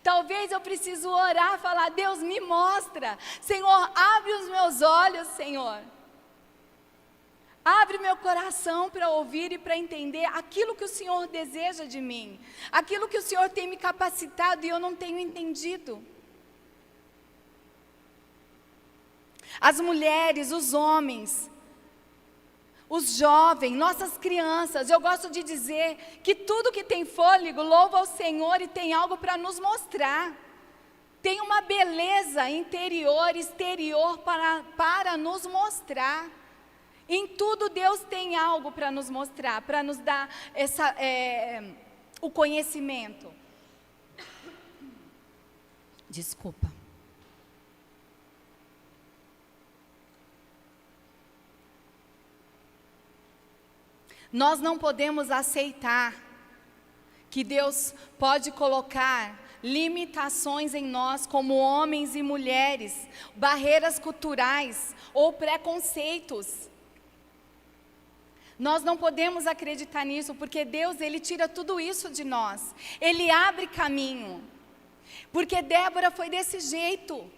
Talvez eu preciso orar, falar, Deus me mostra, Senhor, abre os meus olhos, Senhor, abre meu coração para ouvir e para entender aquilo que o Senhor deseja de mim, aquilo que o Senhor tem me capacitado e eu não tenho entendido. As mulheres, os homens, os jovens, nossas crianças, eu gosto de dizer que tudo que tem fôlego louva ao Senhor e tem algo para nos mostrar. Tem uma beleza interior, exterior para nos mostrar. Em tudo Deus tem algo para nos mostrar, para nos dar o conhecimento. Desculpa. Nós não podemos aceitar que Deus pode colocar limitações em nós como homens e mulheres, barreiras culturais ou preconceitos. Nós não podemos acreditar nisso, porque Deus, Ele tira tudo isso de nós. Ele abre caminho. Porque Débora foi desse jeito.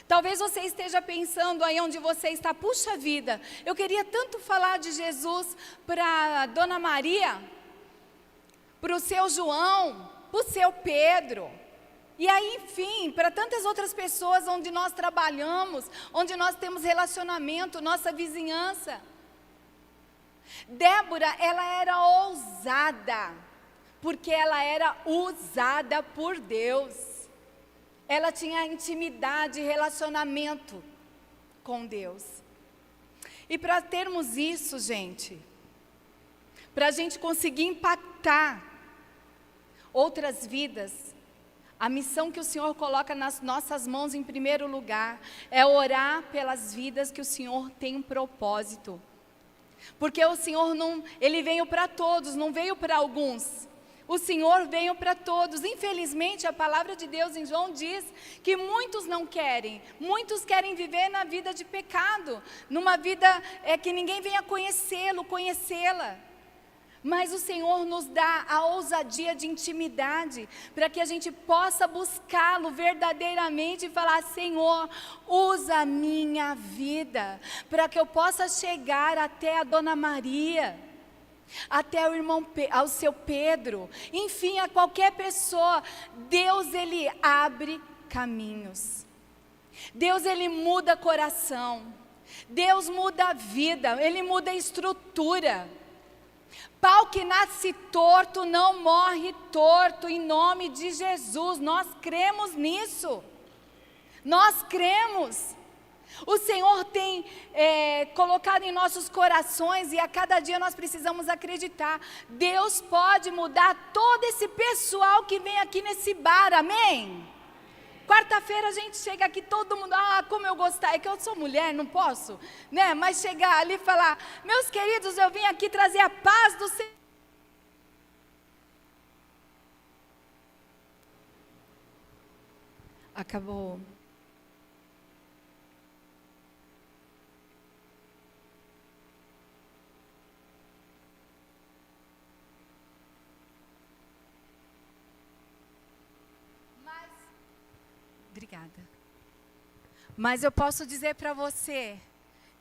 Talvez você esteja pensando aí onde você está, puxa vida, eu queria tanto falar de Jesus para Dona Maria, para o seu João, para o seu Pedro, e aí enfim, para tantas outras pessoas onde nós trabalhamos, onde nós temos relacionamento, nossa vizinhança. Débora, ela era ousada, porque ela era usada por Deus. Ela tinha intimidade e relacionamento com Deus. E para termos isso, gente, para a gente conseguir impactar outras vidas, a missão que o Senhor coloca nas nossas mãos em primeiro lugar é orar pelas vidas que o Senhor tem um propósito. Porque o Senhor Ele veio para todos, não veio para alguns. O Senhor veio para todos. Infelizmente, a palavra de Deus em João diz que muitos não querem. Muitos querem viver na vida de pecado, numa vida que ninguém venha conhecê-lo, conhecê-la. Mas o Senhor nos dá a ousadia de intimidade, para que a gente possa buscá-lo verdadeiramente e falar, Senhor, usa a minha vida, para que eu possa chegar até a Dona Maria, até o irmão, ao seu Pedro, enfim, a qualquer pessoa. Deus, Ele abre caminhos. Deus, Ele muda coração. Deus muda a vida, Ele muda a estrutura. Pau que nasce torto não morre torto, em nome de Jesus. Nós cremos nisso. Nós cremos. O Senhor tem colocado em nossos corações, e a cada dia nós precisamos acreditar. Deus pode mudar todo esse pessoal que vem aqui nesse bar, amém? Quarta-feira a gente chega aqui, todo mundo, como eu gostar, é que eu sou mulher, não posso, né? Mas chegar ali e falar, meus queridos, eu vim aqui trazer a paz do Senhor. Acabou. Obrigada. Mas eu posso dizer para você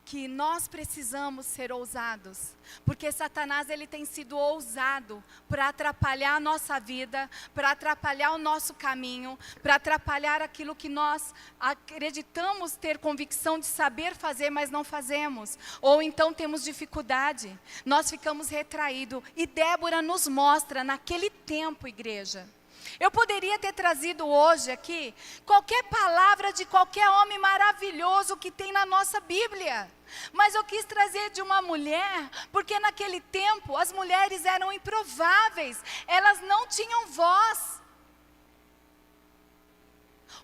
que nós precisamos ser ousados, porque Satanás, ele tem sido ousado para atrapalhar a nossa vida, para atrapalhar o nosso caminho, para atrapalhar aquilo que nós acreditamos ter convicção de saber fazer, mas não fazemos, ou então temos dificuldade, nós ficamos retraídos. E Débora nos mostra naquele tempo, igreja, Eu poderia ter trazido hoje aqui qualquer palavra de qualquer homem maravilhoso que tem na nossa Bíblia. Mas eu quis trazer de uma mulher, porque naquele tempo as mulheres eram improváveis, elas não tinham voz.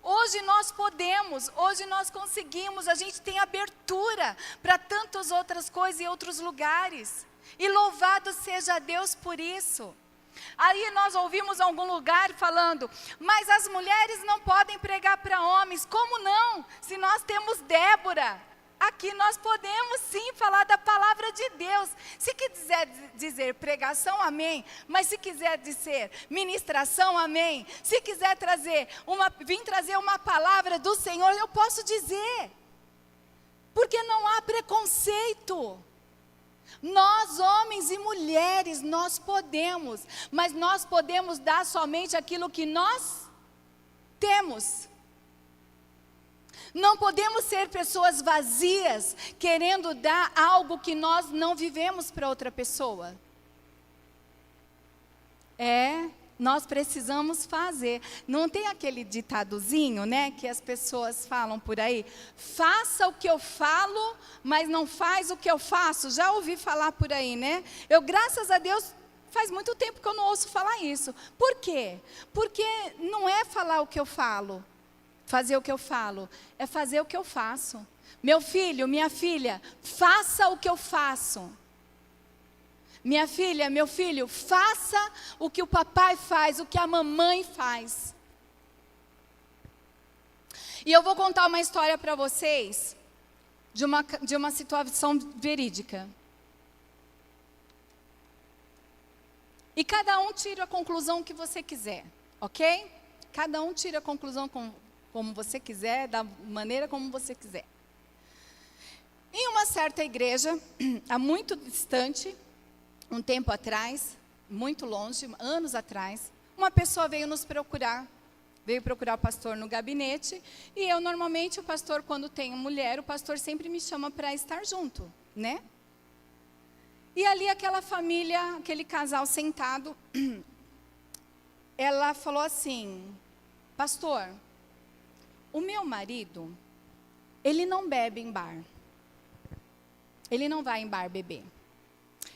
Hoje nós podemos, hoje nós conseguimos, a gente tem abertura para tantas outras coisas e outros lugares. E louvado seja Deus por isso. Aí nós ouvimos algum lugar falando, mas as mulheres não podem pregar para homens. Como não? Se nós temos Débora, aqui nós podemos sim falar da palavra de Deus. Se quiser dizer pregação, amém. Mas se quiser dizer ministração, amém. Se quiser vir trazer uma palavra do Senhor, eu posso dizer. Porque não há preconceito. Nós, homens e mulheres, nós podemos, mas nós podemos dar somente aquilo que nós temos. Não podemos ser pessoas vazias, querendo dar algo que nós não vivemos para outra pessoa. Nós precisamos fazer. Não tem aquele ditadozinho, né, que as pessoas falam por aí? Faça o que eu falo, mas não faz o que eu faço. Já ouvi falar por aí, né? Eu, graças a Deus, faz muito tempo que eu não ouço falar isso. Por quê? Porque não é falar o que eu falo, fazer o que eu falo, é fazer o que eu faço. Meu filho, minha filha, faça o que eu faço. Minha filha, meu filho, faça o que o papai faz, o que a mamãe faz. E eu vou contar uma história para vocês, de uma situação verídica. E cada um tira a conclusão que você quiser, ok? Cada um tira a conclusão como você quiser, da maneira como você quiser. Em uma certa igreja, há muito distante, um tempo atrás, muito longe, anos atrás, uma pessoa veio procurar o pastor no gabinete, e eu normalmente, o pastor, quando tem mulher, o pastor sempre me chama para estar junto, né? E ali aquela família, aquele casal sentado, ela falou assim, pastor, o meu marido, ele não bebe em bar, ele não vai em bar beber.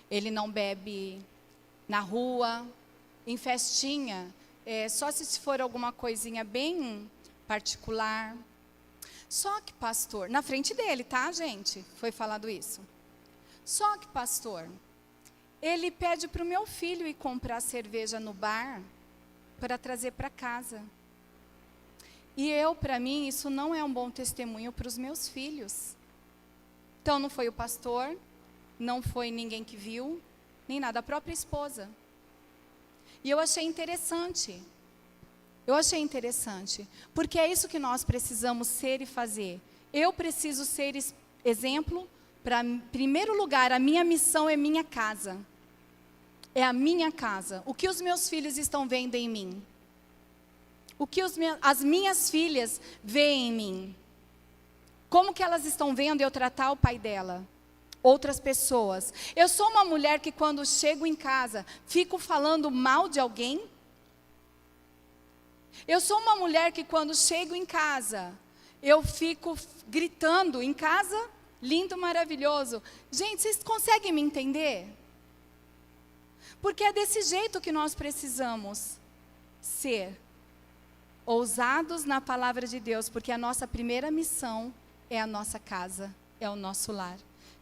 Ele não bebe na rua, em festinha, só se for alguma coisinha bem particular. Só que, pastor, na frente dele, tá, gente? Foi falado isso. Só que, pastor, ele pede para o meu filho ir comprar cerveja no bar para trazer para casa. E para mim, isso não é um bom testemunho para os meus filhos. Então, não foi o pastor, não foi ninguém que viu, nem nada, a própria esposa. E eu achei interessante. Porque é isso que nós precisamos ser e fazer. Eu preciso ser exemplo para, em primeiro lugar, a minha missão é minha casa. É a minha casa. O que os meus filhos estão vendo em mim? O que as minhas filhas veem em mim? Como que elas estão vendo eu tratar o pai dela? Outras pessoas. Eu sou uma mulher que quando chego em casa, fico falando mal de alguém. Eu sou uma mulher que quando chego em casa, eu fico gritando em casa, lindo, maravilhoso. Gente, vocês conseguem me entender? Porque é desse jeito que nós precisamos ser. Ousados na palavra de Deus, porque a nossa primeira missão é a nossa casa, é o nosso lar.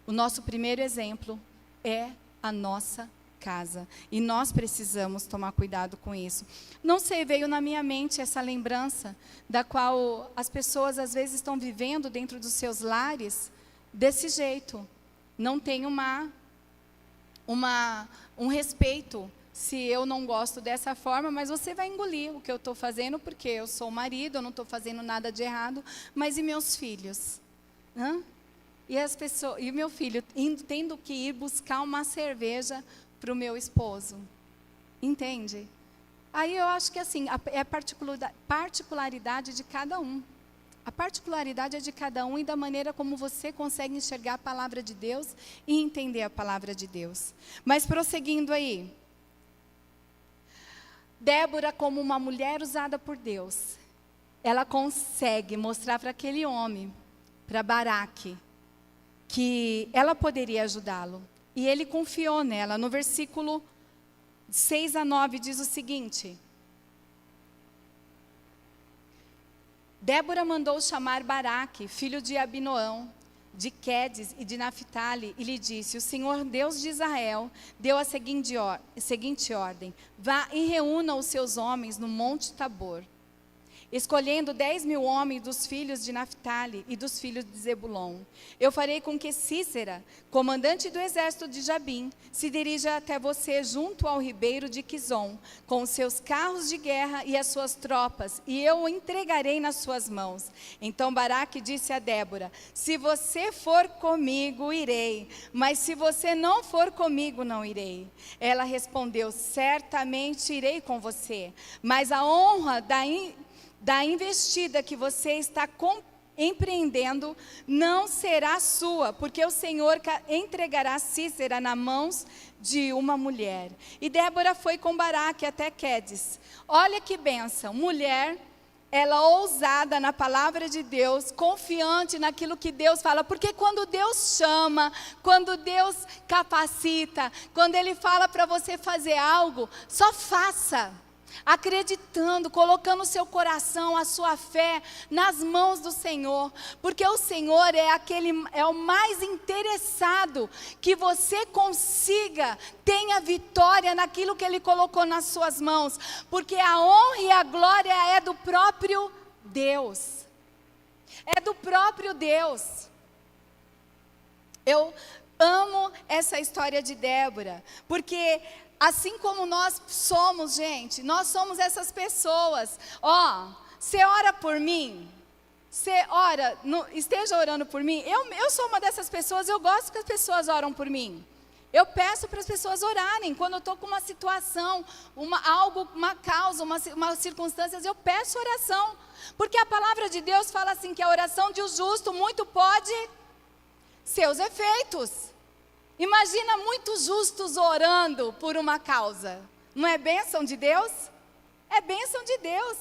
O nosso primeiro exemplo é a nossa casa. E nós precisamos tomar cuidado com isso. Não sei, veio na minha mente essa lembrança da qual as pessoas às vezes estão vivendo dentro dos seus lares desse jeito. Não tem um respeito se eu não gosto dessa forma, mas você vai engolir o que eu estou fazendo, porque eu sou o marido, eu não estou fazendo nada de errado, mas e meus filhos? E meu filho tendo que ir buscar uma cerveja para o meu esposo. Entende? Aí eu acho que assim, é a particularidade de cada um. A particularidade é de cada um e da maneira como você consegue enxergar a palavra de Deus e entender a palavra de Deus. Mas prosseguindo aí. Débora, como uma mulher usada por Deus, ela consegue mostrar para aquele homem, para Baraque, que ela poderia ajudá-lo. E ele confiou nela. No versículo 6 a 9 diz o seguinte: Débora mandou chamar Baraque, filho de Abinoão, de Quedes e de Naphtali, e lhe disse: o Senhor Deus de Israel deu a seguinte ordem: vá e reúna os seus homens no monte Tabor, escolhendo 10.000 homens dos filhos de Naphtali e dos filhos de Zebulon. Eu farei com que Sísera, comandante do exército de Jabim, se dirija até você junto ao ribeiro de Quizon, com os seus carros de guerra e as suas tropas, e eu o entregarei nas suas mãos. Então Baraque disse a Débora: se você for comigo, irei, mas se você não for comigo, não irei. Ela respondeu: certamente irei com você, mas a honra da investida que você está empreendendo não será sua, porque o Senhor entregará Sísera nas mãos de uma mulher. E Débora foi com Baraque até Quedes. Olha que bênção, mulher, ela ousada na palavra de Deus, confiante naquilo que Deus fala, porque quando Deus chama, quando Deus capacita, quando Ele fala para você fazer algo, só faça. Acreditando, colocando o seu coração, a sua fé nas mãos do Senhor, porque o Senhor é o mais interessado que você consiga, tenha vitória naquilo que Ele colocou nas suas mãos, porque a honra e a glória é do próprio Deus, é do próprio Deus. Eu amo essa história de Débora, porque assim como nós somos, gente, nós somos essas pessoas. Você ora por mim? Você ora, esteja orando por mim. Eu sou uma dessas pessoas, eu gosto que as pessoas oram por mim. Eu peço para as pessoas orarem. Quando eu estou com uma situação, uma causa, uma circunstância, eu peço oração. Porque a palavra de Deus fala assim, que a oração de um justo muito pode seus efeitos. Imagina muitos justos orando por uma causa. Não é bênção de Deus? É bênção de Deus.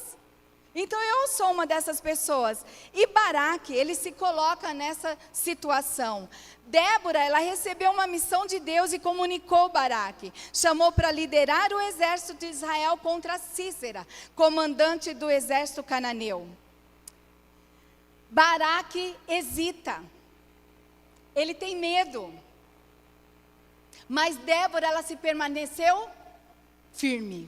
Então eu sou uma dessas pessoas. E Baraque, ele se coloca nessa situação. Débora, ela recebeu uma missão de Deus e comunicou Baraque. Chamou para liderar o exército de Israel contra Sísera, comandante do exército cananeu. Baraque hesita. Ele tem medo. Mas Débora, ela se permaneceu firme.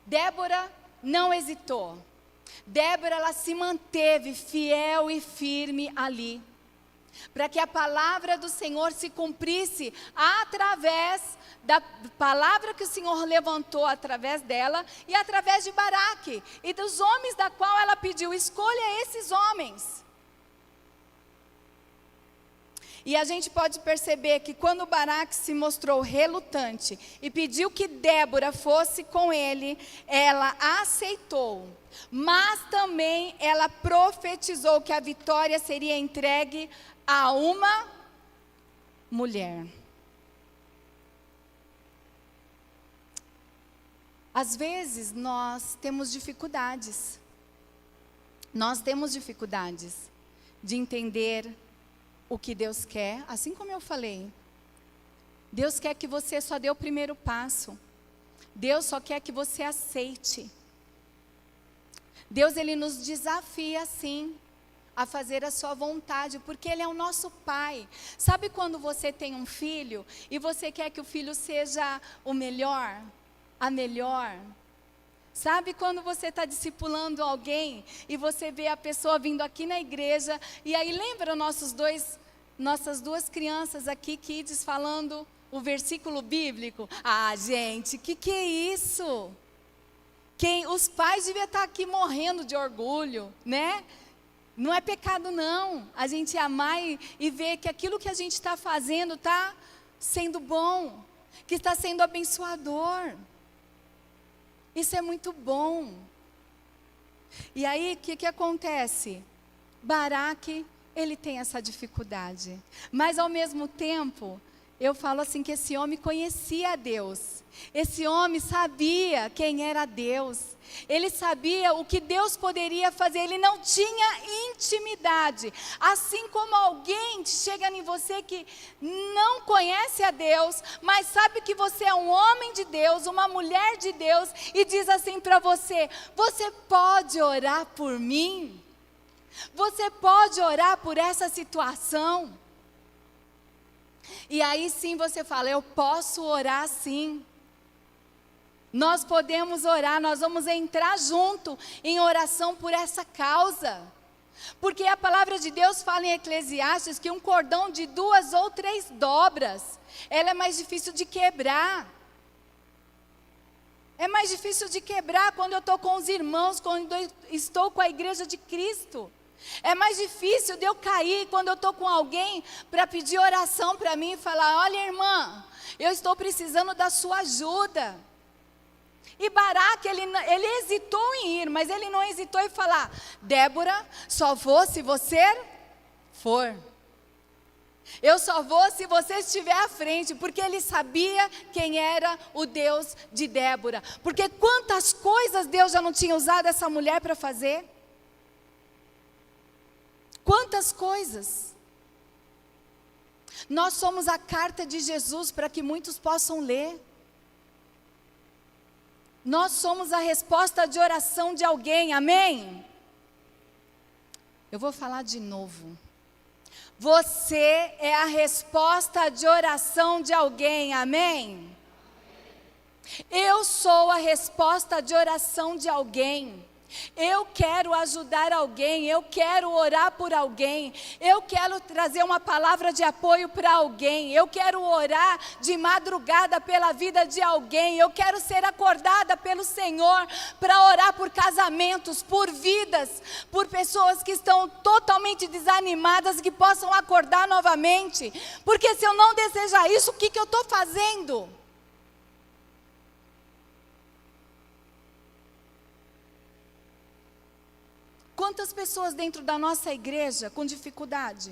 Débora não hesitou. Débora, ela se manteve fiel e firme ali, para que a palavra do Senhor se cumprisse através da palavra que o Senhor levantou através dela e através de Baraque e dos homens da qual ela pediu: escolha esses homens. E a gente pode perceber que quando Baraque se mostrou relutante e pediu que Débora fosse com ele, ela aceitou. Mas também ela profetizou que a vitória seria entregue a uma mulher. Às vezes nós temos dificuldades. Nós temos dificuldades de entender o que Deus quer, assim como eu falei. Deus quer que você só dê o primeiro passo. Deus só quer que você aceite. Deus, Ele nos desafia sim a fazer a sua vontade, porque Ele é o nosso Pai. Sabe quando você tem um filho e você quer que o filho seja o melhor, a melhor? Sabe quando você está discipulando alguém e você vê a pessoa vindo aqui na igreja, e aí lembra nossas duas crianças aqui, kids, falando o versículo bíblico? Ah, gente, que é isso? Os pais deviam estar aqui morrendo de orgulho, né? Não é pecado não, a gente amar e ver que aquilo que a gente está fazendo está sendo bom, que está sendo abençoador. Isso é muito bom. E aí, o que acontece? Baraque, ele tem essa dificuldade. Mas, ao mesmo tempo, eu falo assim que esse homem conhecia a Deus. Esse homem sabia quem era Deus. Ele sabia o que Deus poderia fazer. Ele não tinha intimidade. Assim como alguém chega em você que não conhece a Deus, mas sabe que você é um homem de Deus, uma mulher de Deus, e diz assim para você: você pode orar por mim? Você pode orar por essa situação? E aí sim você fala: eu posso orar sim. Nós podemos orar, nós vamos entrar junto em oração por essa causa. Porque a palavra de Deus fala em Eclesiastes que um cordão de 2 ou 3 dobras, ela é mais difícil de quebrar. É mais difícil de quebrar quando eu estou com os irmãos, quando eu estou com a igreja de Cristo. É mais difícil de eu cair quando eu estou com alguém para pedir oração para mim e falar: olha, irmã, eu estou precisando da sua ajuda. E Baraque, ele hesitou em ir, mas ele não hesitou em falar: Débora, só vou se você for. Eu só vou se você estiver à frente, porque ele sabia quem era o Deus de Débora. Porque quantas coisas Deus já não tinha usado essa mulher para fazer? Quantas coisas. Nós somos a carta de Jesus para que muitos possam ler. Nós somos a resposta de oração de alguém, amém? Eu vou falar de novo. Você é a resposta de oração de alguém, amém? Eu sou a resposta de oração de alguém. Eu quero ajudar alguém, eu quero orar por alguém, eu quero trazer uma palavra de apoio para alguém, eu quero orar de madrugada pela vida de alguém, eu quero ser acordada pelo Senhor para orar por casamentos, por vidas, por pessoas que estão totalmente desanimadas, que possam acordar novamente, porque se eu não desejar isso, o que eu estou fazendo? Quantas pessoas dentro da nossa igreja com dificuldade?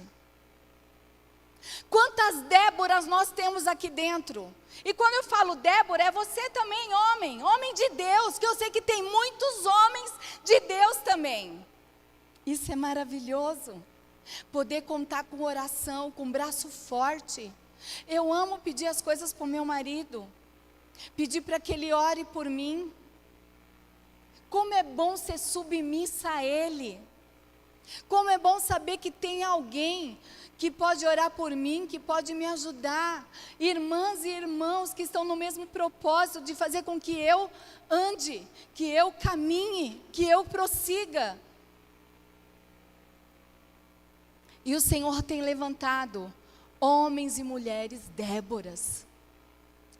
Quantas Déboras nós temos aqui dentro? E quando eu falo Débora, é você também, homem de Deus, que eu sei que tem muitos homens de Deus também. Isso é maravilhoso, poder contar com oração, com braço forte. Eu amo pedir as coisas para o meu marido, pedir para que ele ore por mim. Como é bom ser submissa a Ele. Como é bom saber que tem alguém que pode orar por mim, que pode me ajudar. Irmãs e irmãos que estão no mesmo propósito de fazer com que eu ande, que eu caminhe, que eu prossiga. E o Senhor tem levantado homens e mulheres Déboras,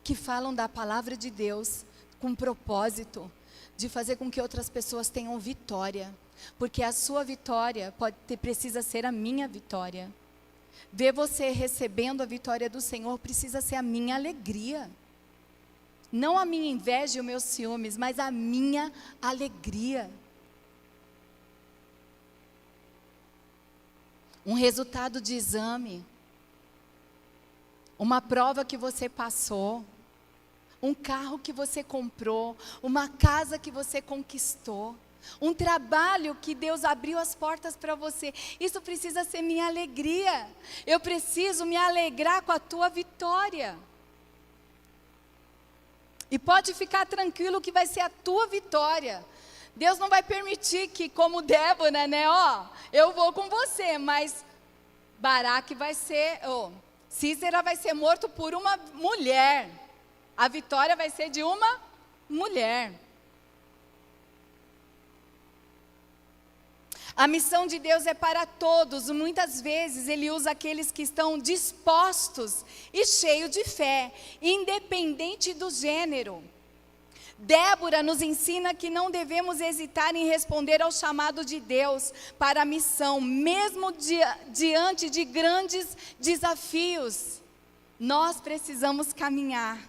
que falam da palavra de Deus com propósito de fazer com que outras pessoas tenham vitória, porque a sua vitória precisa ser a minha vitória. Ver você recebendo a vitória do Senhor precisa ser a minha alegria. Não a minha inveja e os meus ciúmes, mas a minha alegria. Um resultado de exame, uma prova que você passou, um carro que você comprou, uma casa que você conquistou, um trabalho que Deus abriu as portas para você. Isso precisa ser minha alegria. Eu preciso me alegrar com a tua vitória. E pode ficar tranquilo que vai ser a tua vitória. Deus não vai permitir que, como Débora, né, eu vou com você, mas Baraque vai ser, Císera vai ser morto por uma mulher. A vitória vai ser de uma mulher. A missão de Deus é para todos. Muitas vezes Ele usa aqueles que estão dispostos e cheios de fé, independente do gênero. Débora nos ensina que não devemos hesitar em responder ao chamado de Deus para a missão, mesmo diante de grandes desafios. Nós precisamos caminhar.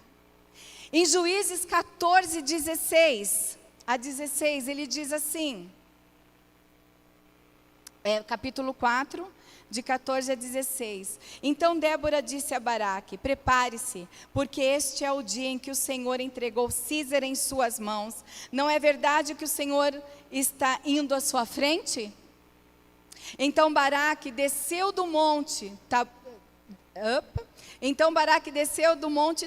Em Juízes 14, 16 a 16, ele diz assim, capítulo 4, de 14 a 16. Então Débora disse a Baraque: prepare-se, porque este é o dia em que o Senhor entregou Císera em suas mãos. Não é verdade que o Senhor está indo à sua frente? Então Baraque desceu do monte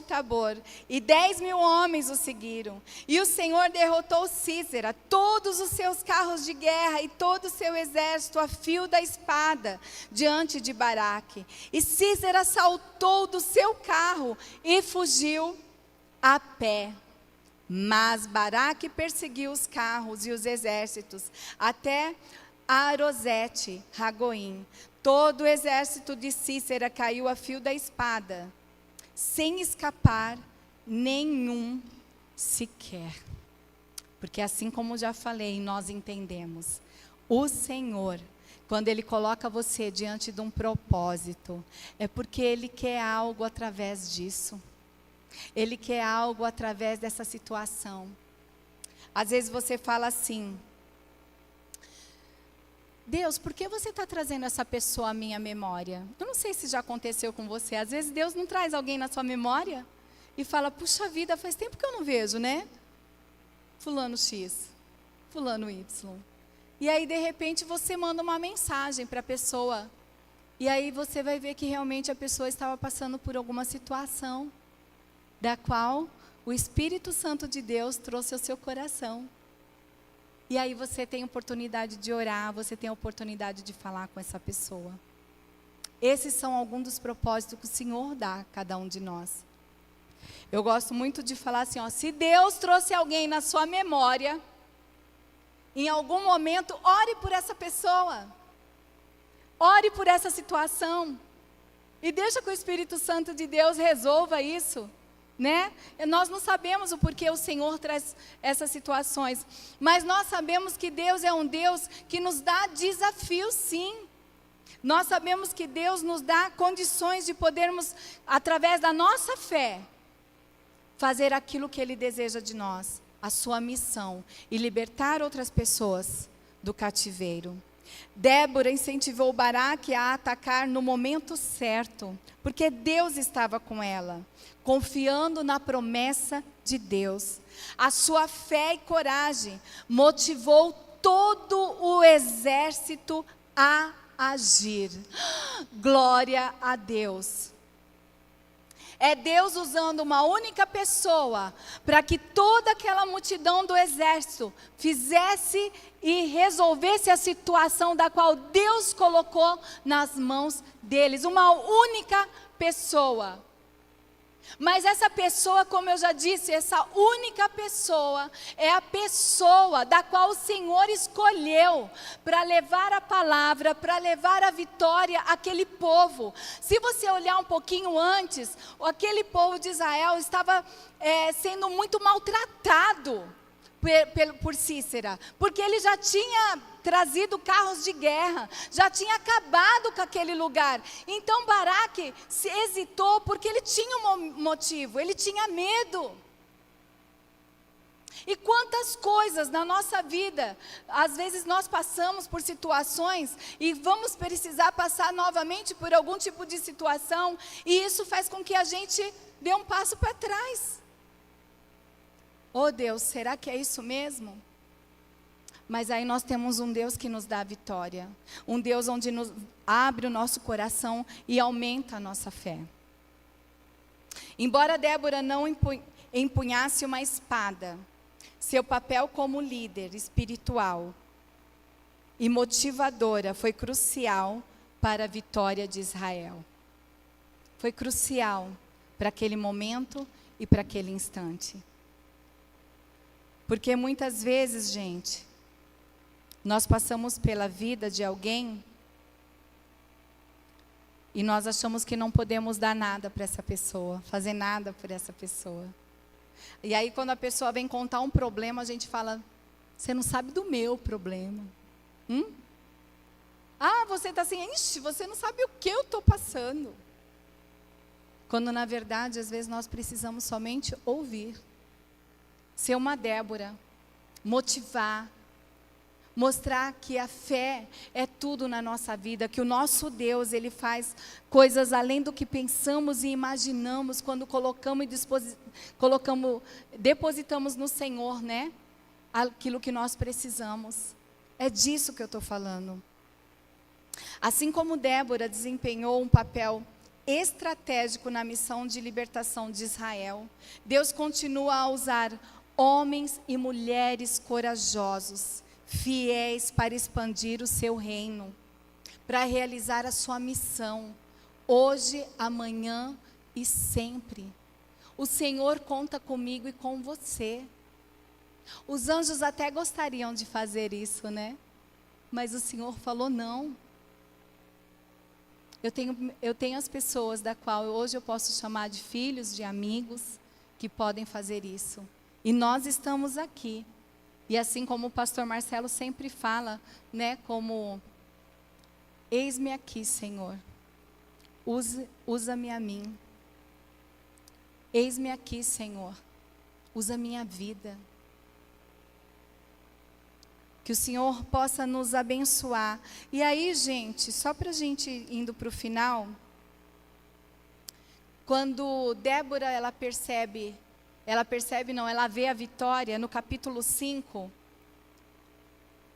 Tabor, e 10.000 homens o seguiram. E o Senhor derrotou Císera, todos os seus carros de guerra e todo o seu exército a fio da espada, diante de Baraque. E Císera saltou do seu carro e fugiu a pé. Mas Baraque perseguiu os carros e os exércitos até Arosete Ragoim. Todo o exército de Císera caiu a fio da espada, sem escapar nenhum sequer. Porque assim como já falei, nós entendemos, o Senhor, quando Ele coloca você diante de um propósito, é porque Ele quer algo através disso. Ele quer algo através dessa situação. Às vezes você fala assim: Deus, por que você está trazendo essa pessoa à minha memória? Eu não sei se já aconteceu com você. Às vezes Deus não traz alguém na sua memória e fala: puxa vida, faz tempo que eu não vejo, né? Fulano X, fulano Y. E aí, de repente, você manda uma mensagem para a pessoa. E aí você vai ver que realmente a pessoa estava passando por alguma situação da qual o Espírito Santo de Deus trouxe ao seu coração. E aí você tem oportunidade de orar, você tem a oportunidade de falar com essa pessoa. Esses são alguns dos propósitos que o Senhor dá a cada um de nós. Eu gosto muito de falar assim, se Deus trouxe alguém na sua memória, em algum momento, ore por essa pessoa. Ore por essa situação. E deixa que o Espírito Santo de Deus resolva isso. Né? Nós não sabemos o porquê o Senhor traz essas situações, mas nós sabemos que Deus é um Deus que nos dá desafios, sim. Nós sabemos que Deus nos dá condições de podermos, através da nossa fé, fazer aquilo que Ele deseja de nós, a sua missão, e libertar outras pessoas do cativeiro. Débora incentivou Baraque a atacar no momento certo, porque Deus estava com ela, confiando na promessa de Deus. A sua fé e coragem motivou todo o exército a agir. Glória a Deus. É Deus usando uma única pessoa para que toda aquela multidão do exército fizesse e resolvesse a situação da qual Deus colocou nas mãos deles. Uma única pessoa. Mas essa pessoa, como eu já disse, essa única pessoa é a pessoa da qual o Senhor escolheu para levar a palavra, para levar a vitória àquele povo. Se você olhar um pouquinho antes, aquele povo de Israel estava sendo muito maltratado por Císera, porque ele já tinha trazido carros de guerra, já tinha acabado com aquele lugar. Então Baraque se hesitou porque ele tinha um motivo, ele tinha medo. E quantas coisas na nossa vida, às vezes nós passamos por situações e vamos precisar passar novamente por algum tipo de situação, e isso faz com que a gente dê um passo para trás. Oh Deus, será que é isso mesmo? Mas aí nós temos um Deus que nos dá a vitória. Um Deus onde nos abre o nosso coração e aumenta a nossa fé. Embora Débora não empunhasse uma espada, seu papel como líder espiritual e motivadora foi crucial para a vitória de Israel. Foi crucial para aquele momento e para aquele instante. Porque muitas vezes, gente, nós passamos pela vida de alguém e nós achamos que não podemos dar nada para essa pessoa, fazer nada por essa pessoa. E aí quando a pessoa vem contar um problema, a gente fala: você não sabe do meu problema. Ah, você está assim, ixi, você não sabe o que eu estou passando. Quando na verdade, às vezes nós precisamos somente ouvir. Ser uma Débora, motivar, Mostrar que a fé é tudo na nossa vida, que o nosso Deus, Ele faz coisas além do que pensamos e imaginamos quando depositamos no Senhor, né? Aquilo que nós precisamos. É disso que eu estou falando. Assim como Débora desempenhou um papel estratégico na missão de libertação de Israel, Deus continua a usar homens e mulheres corajosos, fiéis para expandir o seu reino, para realizar a sua missão, hoje, amanhã e sempre. O Senhor conta comigo e com você. Os anjos até gostariam de fazer isso, né? Mas o Senhor falou não. Eu tenho as pessoas da qual hoje eu posso chamar de filhos, de amigos, que podem fazer isso. E nós estamos aqui. E assim como o pastor Marcelo sempre fala, né, como, eis-me aqui, Senhor, usa-me a mim. Eis-me aqui, Senhor, usa a minha vida. Que o Senhor possa nos abençoar. E aí, gente, só para a gente indo para o final, quando Débora, ela vê a vitória, no capítulo 5,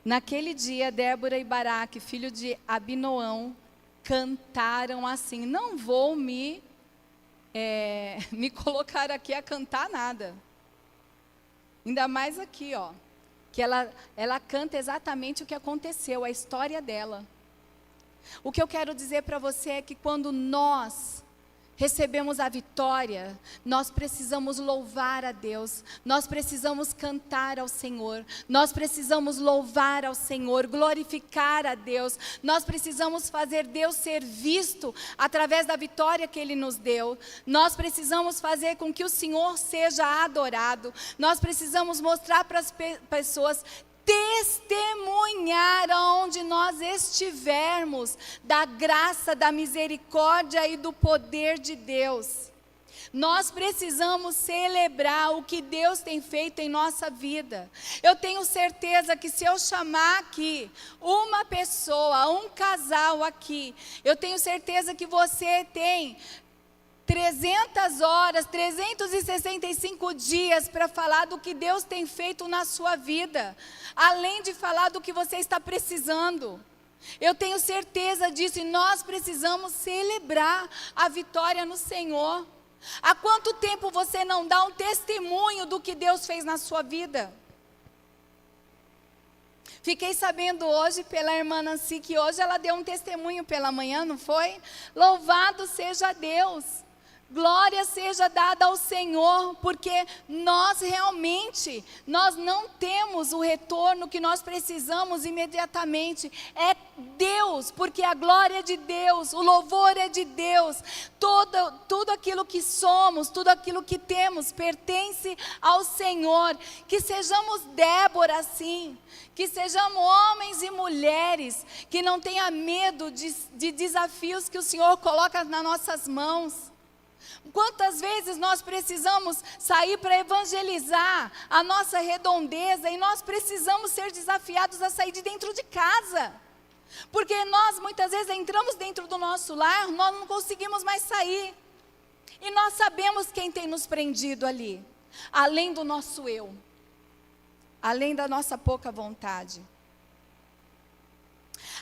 naquele dia, Débora e Baraque, filho de Abinoão, cantaram assim, não vou me colocar aqui a cantar nada, ainda mais aqui, ó, que ela canta exatamente o que aconteceu, a história dela. O que eu quero dizer para você é que quando nós recebemos a vitória, nós precisamos louvar a Deus, nós precisamos cantar ao Senhor, nós precisamos louvar ao Senhor, glorificar a Deus, nós precisamos fazer Deus ser visto através da vitória que Ele nos deu, nós precisamos fazer com que o Senhor seja adorado, nós precisamos mostrar para as pessoas, testemunhar aonde nós estivermos da graça, da misericórdia e do poder de Deus. Nós precisamos celebrar o que Deus tem feito em nossa vida. Eu tenho certeza que se eu chamar aqui uma pessoa, um casal aqui, eu tenho certeza que você tem 300 horas, 365 dias para falar do que Deus tem feito na sua vida, além de falar do que você está precisando. Eu tenho certeza disso e nós precisamos celebrar a vitória no Senhor. Há quanto tempo você não dá um testemunho do que Deus fez na sua vida? Fiquei sabendo hoje pela irmã Nancy que hoje ela deu um testemunho pela manhã, não foi? Louvado seja Deus. Glória seja dada ao Senhor, porque nós realmente, nós não temos o retorno que nós precisamos imediatamente. É Deus, porque a glória é de Deus, o louvor é de Deus. Tudo aquilo que somos, tudo aquilo que temos, pertence ao Senhor. Que sejamos Débora assim, que sejamos homens e mulheres, que não tenha medo de desafios que o Senhor coloca nas nossas mãos. Quantas vezes nós precisamos sair para evangelizar a nossa redondeza e nós precisamos ser desafiados a sair de dentro de casa. Porque nós muitas vezes entramos dentro do nosso lar, nós não conseguimos mais sair. E nós sabemos quem tem nos prendido ali, além do nosso eu, além da nossa pouca vontade.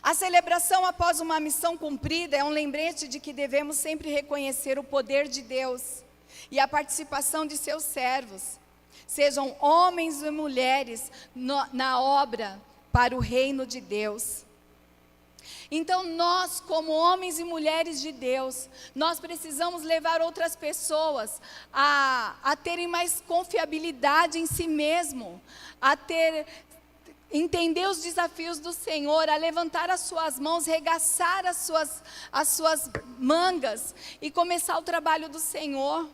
A celebração após uma missão cumprida é um lembrete de que devemos sempre reconhecer o poder de Deus e a participação de seus servos, sejam homens e mulheres, na obra para o reino de Deus. Então nós, como homens e mulheres de Deus, nós precisamos levar outras pessoas a terem mais confiabilidade em si mesmo, entender os desafios do Senhor, a levantar as suas mãos, regaçar as suas mangas e começar o trabalho do Senhor.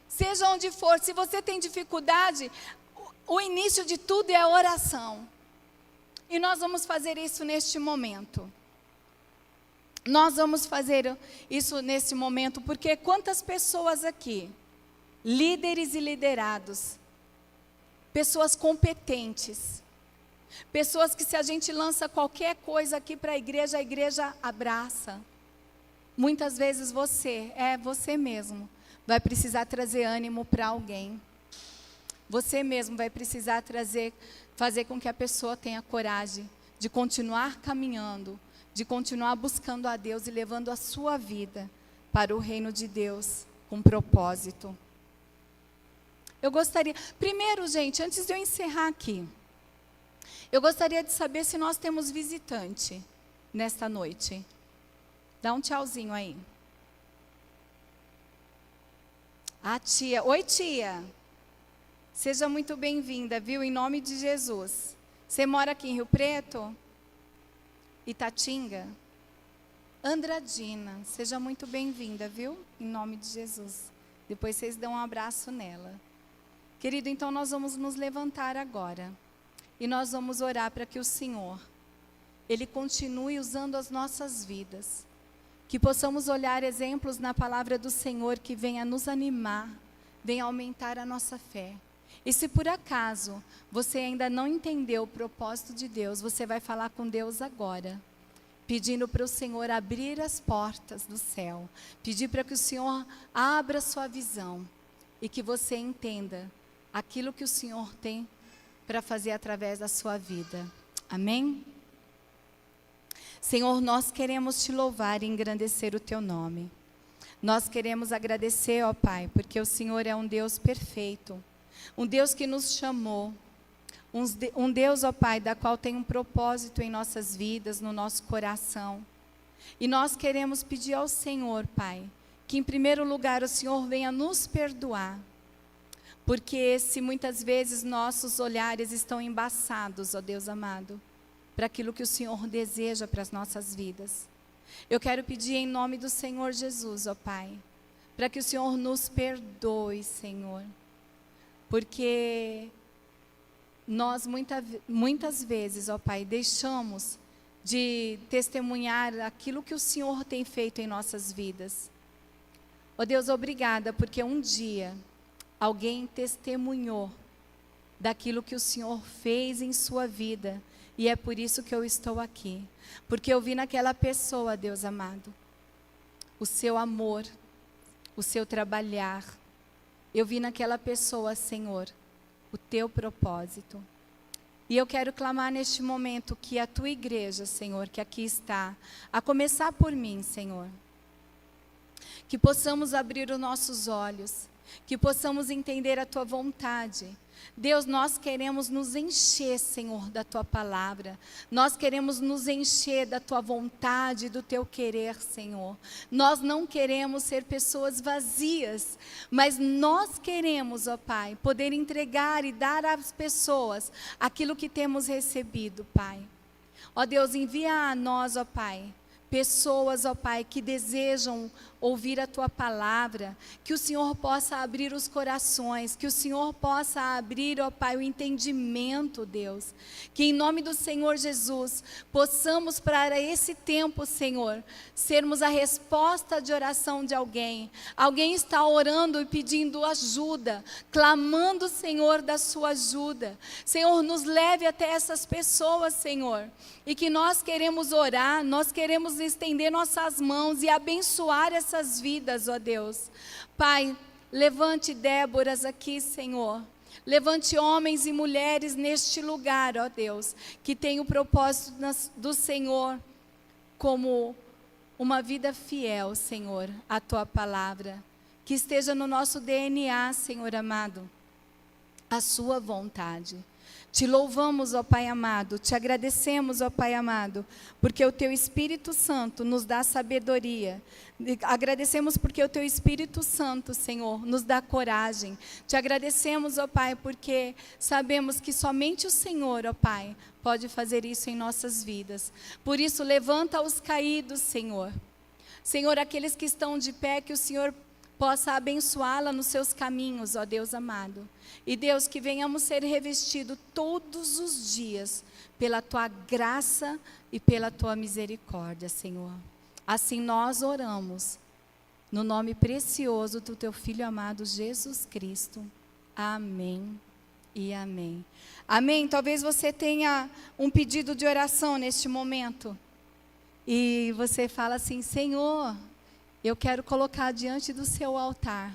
Seja onde for, se você tem dificuldade, o início de tudo é a oração. E nós vamos fazer isso neste momento. Nós vamos fazer isso nesse momento, porque quantas pessoas aqui, líderes e liderados, pessoas competentes, Pessoas que, se a gente lança qualquer coisa aqui para a igreja abraça. Muitas vezes você mesmo, vai precisar trazer ânimo para alguém. Você mesmo vai precisar fazer com que a pessoa tenha coragem de continuar caminhando, de continuar buscando a Deus e levando a sua vida para o reino de Deus com propósito. Eu gostaria, primeiro, gente, antes de eu encerrar aqui, eu gostaria de saber se nós temos visitante nesta noite. Dá um tchauzinho aí. A tia. Oi, tia. Seja muito bem-vinda, viu? Em nome de Jesus. Você mora aqui em Rio Preto? Itatinga? Andradina. Seja muito bem-vinda, viu? Em nome de Jesus. Depois vocês dão um abraço nela. Querido, então nós vamos nos levantar agora. E nós vamos orar para que o Senhor, Ele continue usando as nossas vidas. Que possamos olhar exemplos na palavra do Senhor que venha nos animar, venha aumentar a nossa fé. E se por acaso você ainda não entendeu o propósito de Deus, você vai falar com Deus agora, pedindo para o Senhor abrir as portas do céu, pedir para que o Senhor abra sua visão e que você entenda aquilo que o Senhor tem para fazer através da sua vida. Amém? Senhor, nós queremos te louvar e engrandecer o teu nome. Nós queremos agradecer, ó Pai, porque o Senhor é um Deus perfeito, um Deus que nos chamou, um Deus, ó Pai, da qual tem um propósito em nossas vidas, no nosso coração. E nós queremos pedir ao Senhor, Pai, que em primeiro lugar o Senhor venha nos perdoar, porque se muitas vezes nossos olhares estão embaçados, ó Deus amado, para aquilo que o Senhor deseja para as nossas vidas. Eu quero pedir em nome do Senhor Jesus, ó Pai, para que o Senhor nos perdoe, Senhor, porque nós muitas vezes, ó Pai, deixamos de testemunhar aquilo que o Senhor tem feito em nossas vidas. Ó Deus, obrigada, porque um dia alguém testemunhou daquilo que o Senhor fez em sua vida. E é por isso que eu estou aqui. Porque eu vi naquela pessoa, Deus amado, o seu amor, o seu trabalhar. Eu vi naquela pessoa, Senhor, o teu propósito. E eu quero clamar neste momento que a tua igreja, Senhor, que aqui está, a começar por mim, Senhor, que possamos abrir os nossos olhos, que possamos entender a tua vontade. Deus, nós queremos nos encher, Senhor, da tua palavra. Nós queremos nos encher da tua vontade, do teu querer, Senhor. Nós não queremos ser pessoas vazias, mas nós queremos, ó Pai, poder entregar e dar às pessoas aquilo que temos recebido, Pai. Ó Deus, envia a nós, ó Pai, pessoas, ó Pai, que desejam ouvir a tua palavra, que o Senhor possa abrir os corações, que o Senhor possa abrir, ó Pai, o entendimento, Deus, que em nome do Senhor Jesus, possamos para esse tempo, Senhor, sermos a resposta de oração de alguém. Alguém está orando e pedindo ajuda, clamando, Senhor, da sua ajuda. Senhor, nos leve até essas pessoas, Senhor, e que nós queremos orar, nós queremos estender nossas mãos e abençoar essas vidas, ó Deus. Pai, levante Déboras aqui, Senhor. Levante homens e mulheres neste lugar, ó Deus, que tem o propósito do Senhor como uma vida fiel, Senhor, à tua palavra. Que esteja no nosso DNA, Senhor amado, a sua vontade. Te louvamos, ó Pai amado, te agradecemos, ó Pai amado, porque o teu Espírito Santo nos dá sabedoria. Agradecemos porque o teu Espírito Santo, Senhor, nos dá coragem. Te agradecemos, ó Pai, porque sabemos que somente o Senhor, ó Pai, pode fazer isso em nossas vidas. Por isso, levanta os caídos, Senhor. Senhor, aqueles que estão de pé, que o Senhor possa abençoá-la nos seus caminhos, ó Deus amado. E Deus, que venhamos ser revestidos todos os dias pela tua graça e pela tua misericórdia, Senhor. Assim nós oramos, no nome precioso do teu Filho amado Jesus Cristo. Amém e amém. Amém? Talvez você tenha um pedido de oração neste momento. E você fala assim: Senhor, eu quero colocar diante do seu altar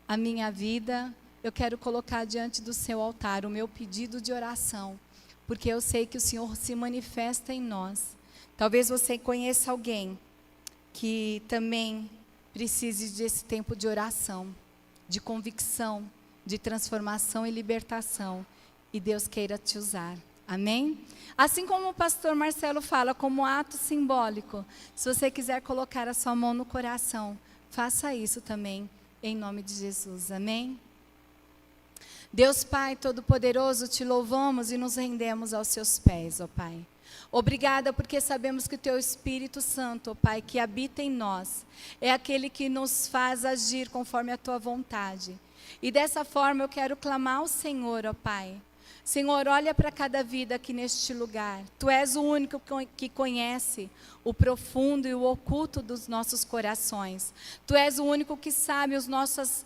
a minha vida, eu quero colocar diante do seu altar o meu pedido de oração, porque eu sei que o Senhor se manifesta em nós. Talvez você conheça alguém que também precise desse tempo de oração, de convicção, de transformação e libertação, e Deus queira te usar. Amém? Assim como o pastor Marcelo fala, como ato simbólico, se você quiser colocar a sua mão no coração, faça isso também, em nome de Jesus. Amém? Deus Pai Todo-Poderoso, te louvamos e nos rendemos aos seus pés, ó Pai. Obrigada porque sabemos que o Teu Espírito Santo, ó Pai, que habita em nós, é aquele que nos faz agir conforme a Tua vontade. E dessa forma eu quero clamar ao Senhor, ó Pai. Senhor, olha para cada vida aqui neste lugar. Tu és o único que conhece o profundo e o oculto dos nossos corações. Tu és o único que sabe as nossas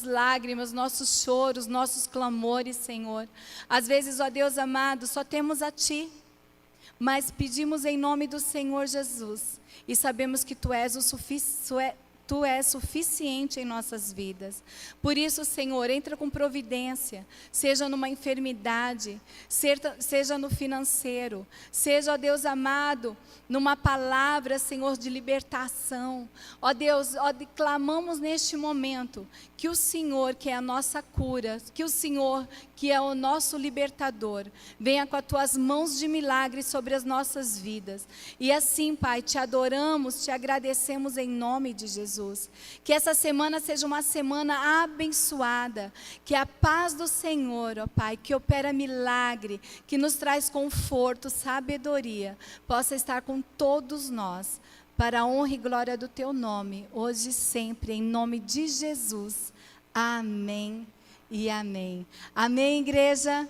lágrimas, nossos choros, nossos clamores, Senhor. Às vezes, ó Deus amado, só temos a Ti, mas pedimos em nome do Senhor Jesus. E sabemos que Tu és Tu és suficiente em nossas vidas. Por isso, Senhor, entra com providência, seja numa enfermidade, seja no financeiro, seja, ó Deus amado, numa palavra, Senhor, de libertação. Ó Deus, clamamos neste momento que o Senhor, que é a nossa cura, que o Senhor, que é o nosso libertador, venha com as Tuas mãos de milagre sobre as nossas vidas. E assim, Pai, te adoramos, te agradecemos em nome de Jesus. Que essa semana seja uma semana abençoada, que a paz do Senhor, ó Pai, que opera milagre, que nos traz conforto, sabedoria, possa estar com todos nós, para a honra e glória do Teu nome, hoje e sempre, em nome de Jesus. Amém e amém. Amém, igreja.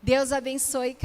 Deus abençoe.